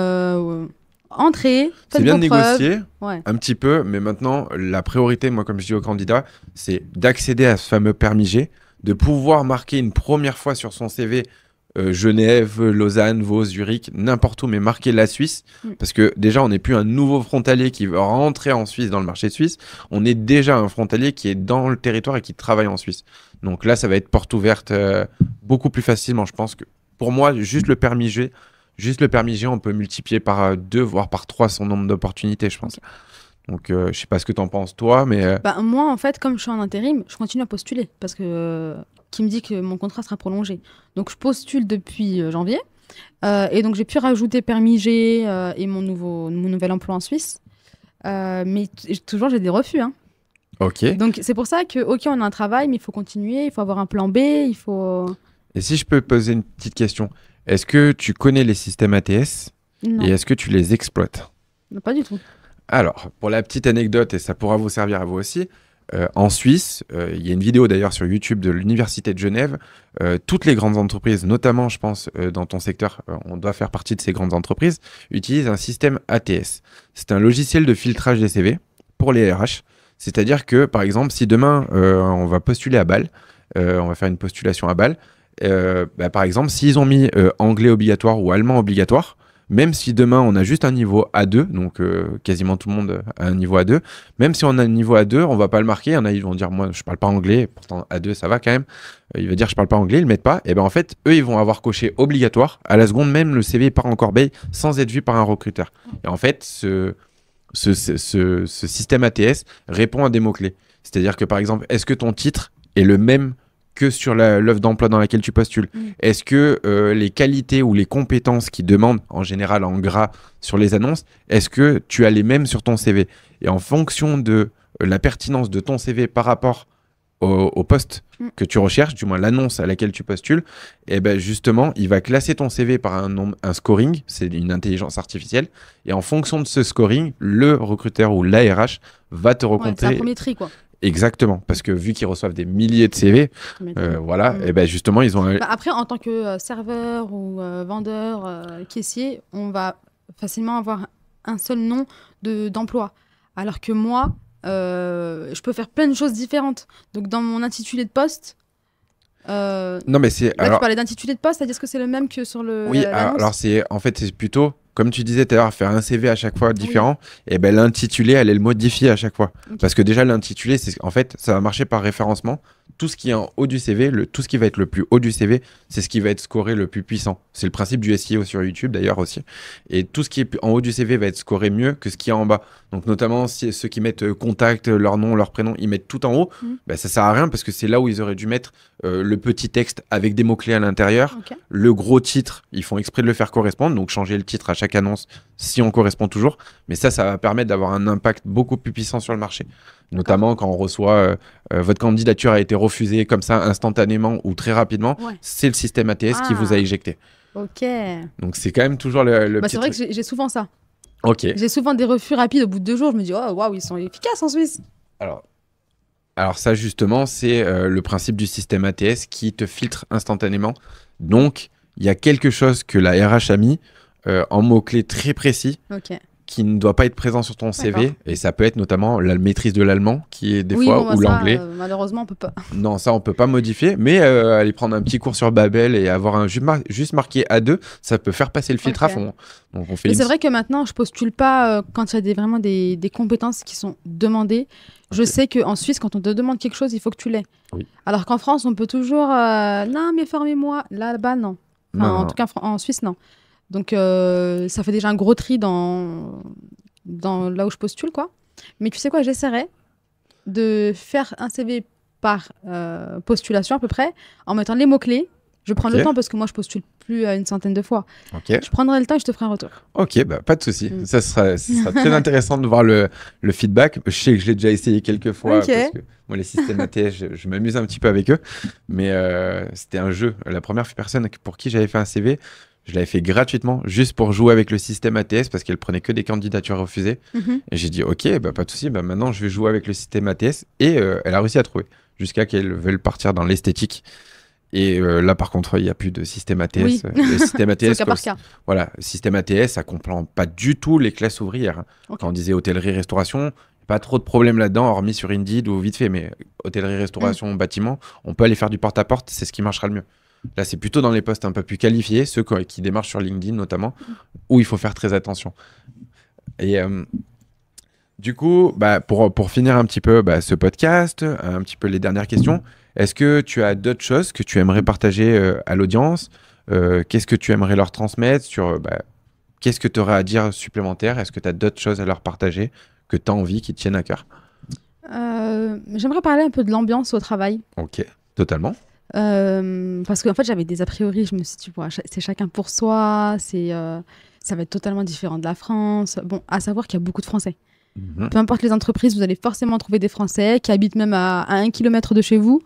Entrez, faites c'est bien de preuves. Négocier un petit peu, mais maintenant la priorité, moi comme je dis aux candidats, c'est d'accéder à ce fameux permis G, de pouvoir marquer une première fois sur son CV Genève, Lausanne, Vaud, Zurich, n'importe où, mais marquer la Suisse, parce que déjà on n'est plus un nouveau frontalier qui veut rentrer en Suisse dans le marché suisse, on est déjà un frontalier qui est dans le territoire et qui travaille en Suisse. Donc là ça va être porte ouverte beaucoup plus facilement. Je pense que pour moi, juste le permis G, on peut multiplier par 2 voire par 3 son nombre d'opportunités, je pense. Donc, je sais pas ce que t'en penses, toi, mais... moi, en fait, comme je suis en intérim, je continue à postuler parce que qui me dit que mon contrat sera prolongé. Donc, je postule depuis janvier. Et donc, j'ai pu rajouter permis G et mon nouvel emploi en Suisse. Mais toujours, j'ai des refus. Hein. Ok. Donc, c'est pour ça que, ok, on a un travail, mais il faut continuer, il faut avoir un plan B, il faut... Et si je peux poser une petite question, est-ce que tu connais les systèmes ATS? Non. Et est-ce que tu les exploites? Non, pas du tout. Alors, pour la petite anecdote, et ça pourra vous servir à vous aussi, en Suisse, il y a une vidéo d'ailleurs sur YouTube de l'Université de Genève. Toutes les grandes entreprises, notamment, je pense, dans ton secteur, on doit faire partie de ces grandes entreprises, utilisent un système ATS. C'est un logiciel de filtrage des CV pour les RH. C'est-à-dire que, par exemple, si demain, on va postuler à Bâle, on va faire une postulation à Bâle, par exemple, s'ils ont mis anglais obligatoire ou allemand obligatoire, même si demain on a juste un niveau A2, donc quasiment tout le monde a un niveau A2, même si on a un niveau A2, on va pas le marquer. Il y en a, ils vont dire moi je parle pas anglais, pourtant A2 ça va quand même. Il va dire je parle pas anglais, ils le mettent pas. Et ben en fait eux ils vont avoir coché obligatoire. À la seconde même le CV part en corbeille sans être vu par un recruteur. Et en fait ce système ATS répond à des mots clés. C'est-à-dire que par exemple est-ce que ton titre est le même que sur l'offre d'emploi dans laquelle tu postules. Est-ce que les qualités ou les compétences qu'ils demandent, en général en gras sur les annonces, est-ce que tu as les mêmes sur ton CV? Et en fonction de la pertinence de ton CV par rapport au poste que tu recherches, du moins l'annonce à laquelle tu postules, et ben justement, il va classer ton CV par un scoring, c'est une intelligence artificielle, et en fonction de ce scoring, le recruteur ou l'ARH va te recompter. C'est un premier tri, quoi. Exactement, parce que vu qu'ils reçoivent des milliers de CV, voilà, et ben justement, ils ont... Après, en tant que serveur ou vendeur, caissier, on va facilement avoir un seul nom d'emploi. Alors que moi, je peux faire plein de choses différentes. Donc, dans mon intitulé de poste... non, mais c'est... Là, tu parlais d'intitulé de poste, c'est-à-dire que c'est le même que sur le... Oui, alors en fait, c'est plutôt... Comme tu disais tout à l'heure, faire un CV à chaque fois différent, et ben l'intitulé, elle est le modifier à chaque fois. Parce que déjà, l'intitulé, en fait, ça va marcher par référencement. Tout ce qui est en haut du CV, tout ce qui va être le plus haut du CV, c'est ce qui va être scoré le plus puissant. C'est le principe du SEO sur YouTube d'ailleurs aussi. Et tout ce qui est en haut du CV va être scoré mieux que ce qui est en bas. Donc notamment, si ceux qui mettent contact, leur nom, leur prénom, ils mettent tout en haut, ben, ça sert à rien parce que c'est là où ils auraient dû mettre le petit texte avec des mots-clés à l'intérieur. Le gros titre, ils font exprès de le faire correspondre, donc changer le titre à chaque annonce si on correspond toujours. Mais ça va permettre d'avoir un impact beaucoup plus puissant sur le marché. Notamment quand on reçoit votre candidature a été refusée comme ça instantanément ou très rapidement, c'est le système ATS qui vous a éjecté. Ok. Donc c'est quand même toujours le petit c'est vrai truc. que j'ai souvent ça. Ok. J'ai souvent des refus rapides au bout de 2 jours. Je me dis, oh waouh, ils sont efficaces en Suisse. Alors ça justement, c'est le principe du système ATS qui te filtre instantanément. Donc il y a quelque chose que la RH a mis en mots-clés très précis. Qui ne doit pas être présent sur ton CV. Et ça peut être notamment la maîtrise de l'allemand, qui est des fois, ou l'anglais. Malheureusement, on peut pas. Non, ça, on peut pas modifier. Mais aller prendre un petit cours sur Babel et avoir juste marqué A2, ça peut faire passer le filtre à fond. Donc, c'est vrai que maintenant, je postule pas quand il y a vraiment des compétences qui sont demandées. Je sais qu'en Suisse, quand on te demande quelque chose, il faut que tu l'aies. Alors qu'en France, on peut toujours... non, mais formez-moi. Là-bas, non. Enfin, en tout cas, en Suisse, non. Donc, ça fait déjà un gros tri dans là où je postule, quoi. Mais tu sais quoi, j'essaierai de faire un CV par postulation à peu près, en mettant les mots-clés. Je prends le temps parce que moi, je postule plus à une centaine de fois. Je prendrai le temps et je te ferai un retour. Ok, bah, pas de souci. Ça sera très intéressant de voir le feedback. Je sais que je l'ai déjà essayé quelques fois parce que moi, les systèmes ATS, je m'amuse un petit peu avec eux. Mais c'était un jeu. La première personne pour qui j'avais fait un CV, je l'avais fait gratuitement, juste pour jouer avec le système ATS, parce qu'elle prenait que des candidatures refusées. Et j'ai dit, ok, bah, pas de souci, bah, maintenant je vais jouer avec le système ATS. Et elle a réussi à trouver, jusqu'à qu'elle veuille partir dans l'esthétique. Et là, par contre, il n'y a plus de système ATS. Le système ATS, cas par cas. Voilà, système ATS, ça comprend pas du tout les classes ouvrières. Quand on disait hôtellerie-restauration, pas trop de problèmes là-dedans, hormis sur Indeed ou vite fait. Mais hôtellerie-restauration, bâtiment, on peut aller faire du porte-à-porte, c'est ce qui marchera le mieux. Là, c'est plutôt dans les postes un peu plus qualifiés, ceux qui démarrent sur LinkedIn notamment, où il faut faire très attention. Et du coup, bah, pour finir un petit peu ce podcast, un petit peu les dernières questions, est-ce que tu as d'autres choses que tu aimerais partager à l'audience? Qu'est-ce que tu aimerais leur transmettre sur qu'est-ce que tu aurais à dire supplémentaire? Est-ce que tu as d'autres choses à leur partager que tu as envie, qui te tiennent à cœur? J'aimerais parler un peu de l'ambiance au travail. Ok, totalement. Parce qu'en fait, j'avais des a priori. Je me suis dit, c'est chacun pour soi. Ça va être totalement différent de la France. Bon, à savoir qu'il y a beaucoup de Français. Peu importe les entreprises, vous allez forcément trouver des Français qui habitent même à 1 kilomètre de chez vous.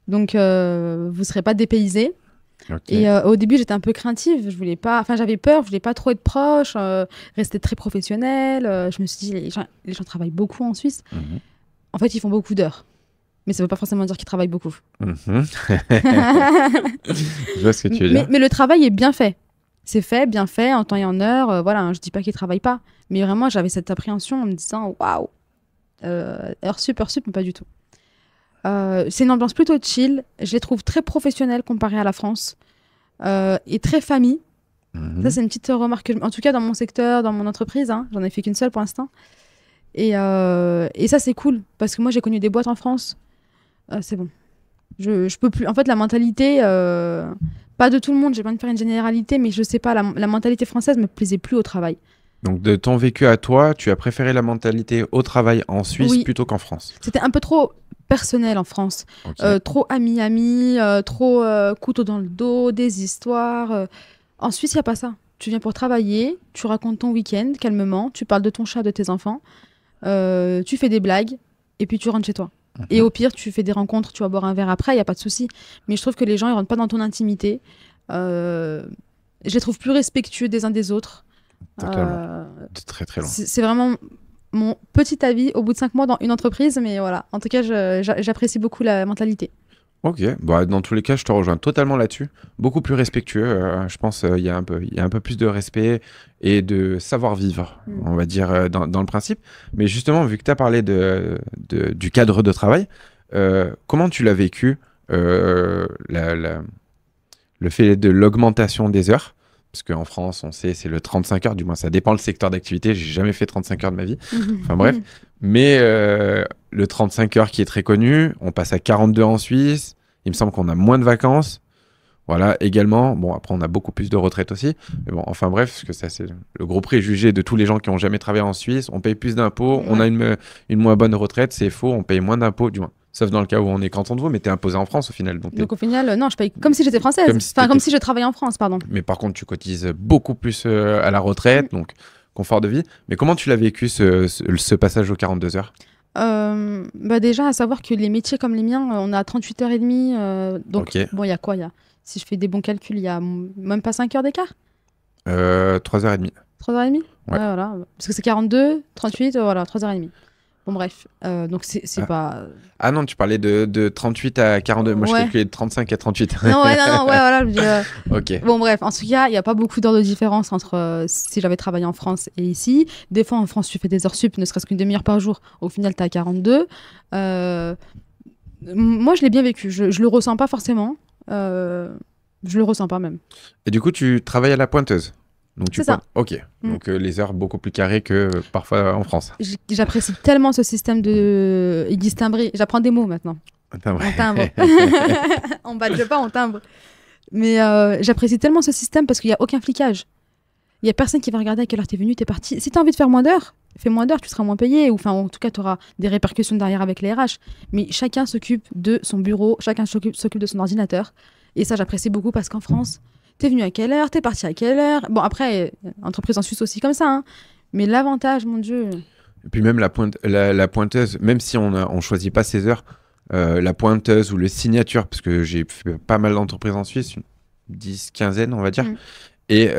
Donc, vous ne serez pas dépaysés. Et au début, j'étais un peu craintive. J'avais peur. Je voulais pas trop être proche, rester très professionnelle. Je me suis dit, les gens travaillent beaucoup en Suisse. En fait, ils font beaucoup d'heures. Mais ça ne veut pas forcément dire qu'ils travaillent beaucoup. Je vois ce que tu veux dire. Mais le travail est bien fait. C'est fait, bien fait, en temps et en heure. Voilà, je ne dis pas qu'ils ne travaillent pas. Mais vraiment, j'avais cette appréhension en me disant, waouh, heure sup, mais pas du tout. C'est une ambiance plutôt chill. Je les trouve très professionnels comparé à la France. Et très famille. Ça, c'est une petite remarque. En tout cas, dans mon secteur, dans mon entreprise, j'en ai fait qu'une seule pour l'instant. Et ça, c'est cool. Parce que moi, j'ai connu des boîtes en France. C'est bon. Je peux plus. En fait, la mentalité, pas de tout le monde, j'ai pas envie de faire une généralité, mais je sais pas, la mentalité française me plaisait plus au travail. Donc, de ton vécu à toi, tu as préféré la mentalité au travail en Suisse plutôt qu'en France? C'était un peu trop personnel en France. Ok. Trop ami, trop couteau dans le dos, des histoires. En Suisse, il n'y a pas ça. Tu viens pour travailler, tu racontes ton week-end calmement, tu parles de ton chat, de tes enfants, tu fais des blagues et puis tu rentres chez toi. Et au pire, tu fais des rencontres, tu vas boire un verre après, il n'y a pas de souci. Mais je trouve que les gens, ils rentrent pas dans ton intimité. Je les trouve plus respectueux des uns des autres. Totalement. C'est très très long. C'est vraiment mon petit avis au bout de 5 mois dans une entreprise, mais voilà. En tout cas, j'apprécie beaucoup la mentalité. Ok, bah, dans tous les cas, je te rejoins totalement là-dessus. Beaucoup plus respectueux. Je pense il y a un peu plus de respect et de savoir-vivre, on va dire, dans le principe. Mais justement, vu que tu as parlé du cadre de travail, comment tu l'as vécu, le fait de l'augmentation des heures? Parce qu'en France, on sait, c'est le 35 heures, du moins ça dépend le secteur d'activité. J'ai jamais fait 35 heures de ma vie. Enfin bref. Mais le 35 heures qui est très connu, on passe à 42 en Suisse. Il me semble qu'on a moins de vacances. Voilà, également. Bon, après, on a beaucoup plus de retraite aussi. Mais bon, enfin bref, parce que ça, c'est le gros préjugé de tous les gens qui n'ont jamais travaillé en Suisse. On paye plus d'impôts, on a une moins bonne retraite. C'est faux, on paye moins d'impôts, du moins. Sauf dans le cas où on est canton de Vaud, mais tu es imposé en France au final. Donc au final, non, je paye comme si j'étais française. Comme si je travaillais en France, pardon. Mais par contre, tu cotises beaucoup plus à la retraite, donc confort de vie. Mais comment tu l'as vécu ce passage aux 42 heures? Déjà, à savoir que les métiers comme les miens, on a 38h30. Donc, bon, il y a quoi Si je fais des bons calculs, il y a même pas 5 heures d'écart 3h30. 3h30 Ouais, voilà. Parce que c'est 42, 38, voilà, 3h30. Bon, bref. Donc, c'est pas. Ah non, tu parlais de 38 à 42. Moi, je calculais de 35 à 38. Non, ouais, voilà. Ok. Bon, bref. En tout cas, il n'y a pas beaucoup d'heures de différence entre si j'avais travaillé en France et ici. Des fois, en France, tu fais des heures sup, ne serait-ce qu'une demi-heure par jour. Au final, tu as 42. Moi, je l'ai bien vécu. Je le ressens pas forcément. Je le ressens pas même. Et du coup, tu travailles à la pointeuse? C'est ça. Ok. Donc les heures beaucoup plus carrées que parfois en France. J'apprécie tellement ce système de. Ils disent timbré. J'apprends des mots maintenant. On timbre. On badge pas, on timbre. Mais j'apprécie tellement ce système parce qu'il n'y a aucun flicage. Il n'y a personne qui va regarder à quelle heure tu es venu, tu es parti. Si tu as envie de faire moins d'heures, fais moins d'heures, tu seras moins payé. Ou en tout cas, tu auras des répercussions derrière avec les RH. Mais chacun s'occupe de son bureau, chacun s'occupe de son ordinateur. Et ça, j'apprécie beaucoup parce qu'en France, t'es venu à quelle heure, t'es parti à quelle heure. Bon, après, entreprise en Suisse aussi comme ça. Hein. Mais l'avantage, mon Dieu. Et puis même la pointeuse, même si on choisit pas ses heures, la pointeuse ou le signature, parce que j'ai fait pas mal d'entreprises en Suisse, une 10, quinzaine, on va dire. Et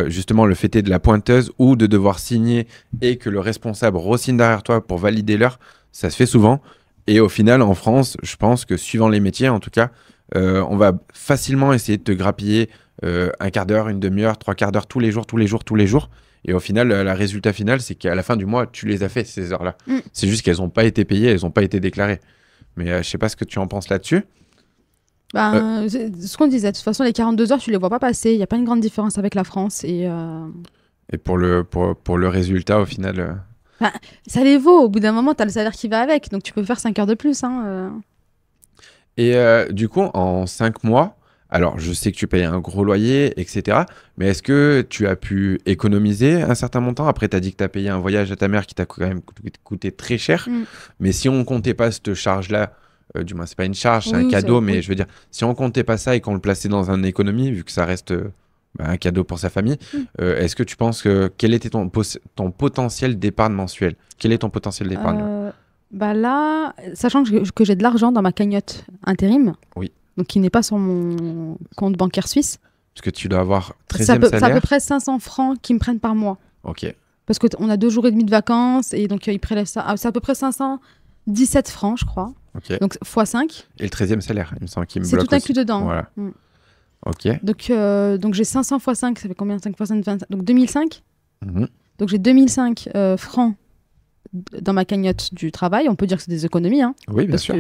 justement, le fait de la pointeuse ou de devoir signer et que le responsable re-signe derrière toi pour valider l'heure, ça se fait souvent. Et au final, en France, je pense que suivant les métiers, en tout cas, on va facilement essayer de te grappiller un quart d'heure, une demi-heure, 3/4 d'heure, tous les jours. Et au final, le résultat final, c'est qu'à la fin du mois, tu les as fait, ces heures-là. C'est juste qu'elles n'ont pas été payées, elles n'ont pas été déclarées. Mais je sais pas ce que tu en penses là-dessus. Ce qu'on disait, de toute façon, les 42 heures, tu les vois pas passer. Il n'y a pas une grande différence avec la France. Et pour le résultat, au final... ça les vaut. Au bout d'un moment, tu as le salaire qui va avec. Donc, tu peux faire 5 heures de plus. Et du coup, en 5 mois, alors je sais que tu payes un gros loyer, etc. Mais est-ce que tu as pu économiser un certain montant? Après, tu as dit que tu as payé un voyage à ta mère qui t'a quand même coûté très cher. Mais si on comptait pas cette charge-là, du moins, c'est pas une charge, c'est un cadeau. Mais je veux dire, si on comptait pas ça et qu'on le plaçait dans une économie, vu que ça reste un cadeau pour sa famille, est-ce que tu penses quel était ton potentiel d'épargne mensuel? Quel est ton potentiel d'épargne? Là, sachant que j'ai de l'argent dans ma cagnotte intérim, donc qui n'est pas sur mon compte bancaire suisse. Parce que tu dois avoir 13e salaire. C'est à peu près 500 francs qu'ils me prennent par mois. Ok. Parce qu'on a 2 jours et demi de vacances et donc ils prélèvent ça. C'est à peu près 517 francs, je crois. Ok. Donc x5. Et le 13e salaire, il me semble qu'il me bloque. C'est tout inclus aussi dedans. Voilà. Ok. Donc j'ai 500 x 5, ça fait combien? 5 x 5, 25. Donc 2005. Donc j'ai 2005 francs dans ma cagnotte du travail. On peut dire que c'est des économies. Hein, oui, bien sûr.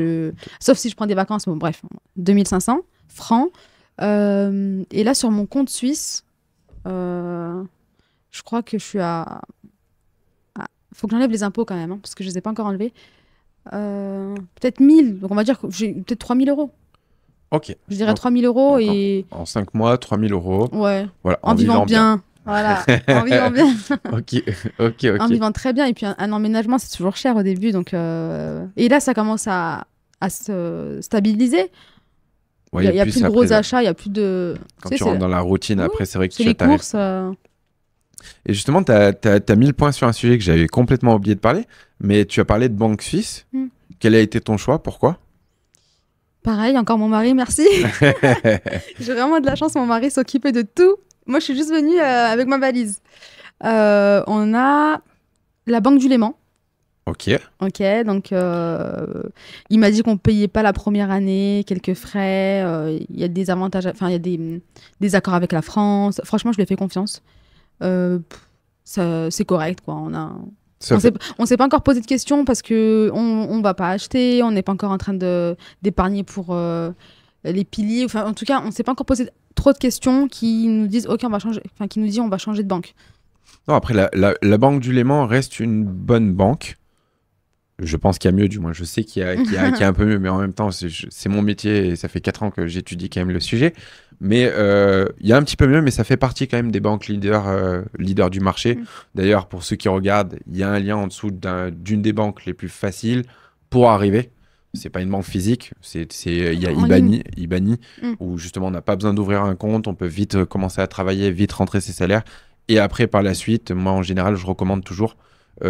Sauf si je prends des vacances. Bon, bref, 2500 francs. Et là, sur mon compte suisse, je crois que je suis à... faut que j'enlève les impôts quand même, hein, parce que je ne les ai pas encore enlevés. Peut-être 1000. Donc on va dire que j'ai peut-être 3000 euros. Ok. Je dirais 3000 euros et... En 5 mois, 3000 euros. Ouais. Voilà, en vivant bien. Voilà, en vivant bien. Ok. En vivant très bien. Et puis un emménagement, c'est toujours cher au début. Donc, et là, ça commence à à se stabiliser. Ouais, Il y a plus de gros après, achats, il y a plus de... quand Tu sais, tu rentres dans la routine, Oui, après, c'est vrai que c'est tu les t'arrêtes. courses. Et justement, tu as mis le point sur un sujet que j'avais complètement oublié de parler, mais tu as parlé de banque suisse. Hmm. Quel a été ton choix? Pourquoi? Pareil, encore mon mari, merci. J'ai vraiment de la chance, mon mari s'occupait de tout. Moi, je suis juste venue avec ma valise. On a la Banque du Léman. Ok. Ok, donc il m'a dit qu'on ne payait pas la première année, quelques frais. Il y a des avantages, enfin, il y a des accords avec la France. Franchement, je lui ai fait confiance. C'est correct, quoi. On s'est pas encore posé de questions parce qu'on va pas acheter, on n'est pas encore en train d'épargner pour les piliers. Enfin, en tout cas, on s'est pas encore posé trop de questions qui nous disent OK, on va changer, enfin qui nous dit on va changer de banque. Non, après, la Banque du Léman reste une bonne banque. Je pense qu'il y a mieux, du moins. Je sais qu'il y a un peu mieux, mais en même temps, c'est mon métier et ça fait 4 ans que j'étudie quand même le sujet. Mais il y a un petit peu mieux, mais ça fait partie quand même des banques leaders du marché. D'ailleurs, pour ceux qui regardent, il y a un lien en dessous d'une des banques les plus faciles pour arriver. C'est pas une banque physique, il y a Ibani, où justement on n'a pas besoin d'ouvrir un compte, on peut vite commencer à travailler, vite rentrer ses salaires. Et après, par la suite, moi en général, je recommande toujours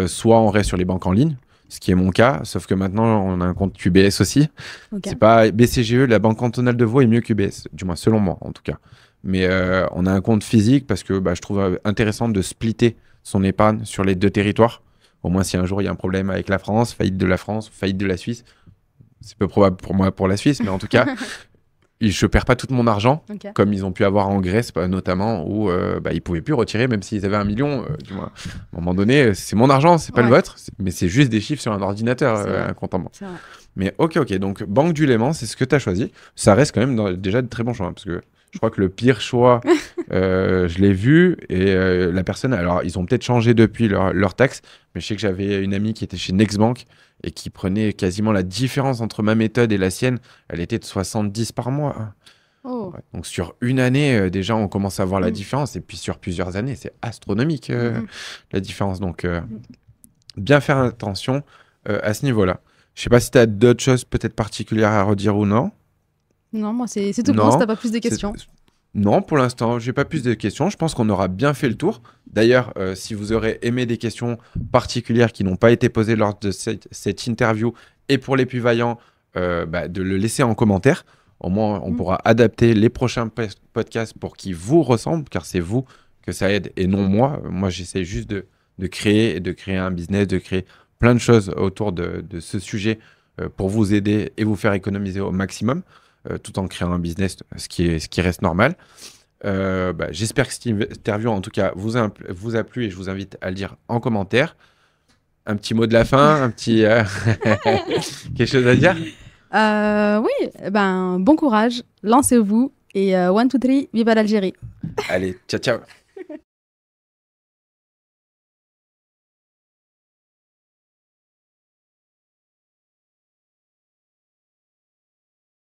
soit on reste sur les banques en ligne, ce qui est mon cas, sauf que maintenant on a un compte QBS aussi. Okay. C'est pas BCGE, la Banque cantonale de Vaud est mieux qu'UBS, du moins selon moi en tout cas. Mais on a un compte physique parce que je trouve intéressant de splitter son épargne sur les deux territoires. Au moins si un jour il y a un problème avec la France, faillite de la France, faillite de la Suisse, c'est peu probable pour moi pour la Suisse, mais en tout cas, je perds pas tout mon argent, comme ils ont pu avoir en Grèce notamment, où ils pouvaient plus retirer, même s'ils avaient 1 million. Du moins, à un moment donné, c'est mon argent, c'est pas le vôtre, mais c'est juste des chiffres sur un ordinateur, un compte en banque. Mais ok, donc Banque du Léman, c'est ce que tu as choisi. Ça reste quand même déjà de très bons choix, parce que je crois que le pire choix, je l'ai vu, et la personne, alors ils ont peut-être changé depuis leur taxe, mais je sais que j'avais une amie qui était chez Nextbank et qui prenait quasiment la différence entre ma méthode et la sienne, elle était de 70 par mois. Oh. Ouais, donc sur une année, déjà, on commence à voir la différence, et puis sur plusieurs années, c'est astronomique la différence. Donc, bien faire attention à ce niveau-là. Je sais pas si tu as d'autres choses peut-être particulières à redire ou non. Non, moi, c'est tout bon si tu n'as pas plus de questions. Non, pour l'instant, j'ai pas plus de questions. Je pense qu'on aura bien fait le tour. D'ailleurs, si vous aurez aimé des questions particulières qui n'ont pas été posées lors de cette interview, et pour les plus vaillants, de le laisser en commentaire. Au moins, on pourra adapter les prochains podcasts pour qu'ils vous ressemblent, car c'est vous que ça aide et non moi. Moi, j'essaie juste de créer un business, de créer plein de choses autour de ce sujet pour vous aider et vous faire économiser au maximum. Tout en créant un business, ce qui reste normal. J'espère que cette interview, en tout cas, vous a plu et je vous invite à le dire en commentaire. Un petit mot de la fin, un petit... quelque chose à dire? Oui, bon courage, lancez-vous et 1, 2, 3, vive l'Algérie. Allez, ciao, ciao.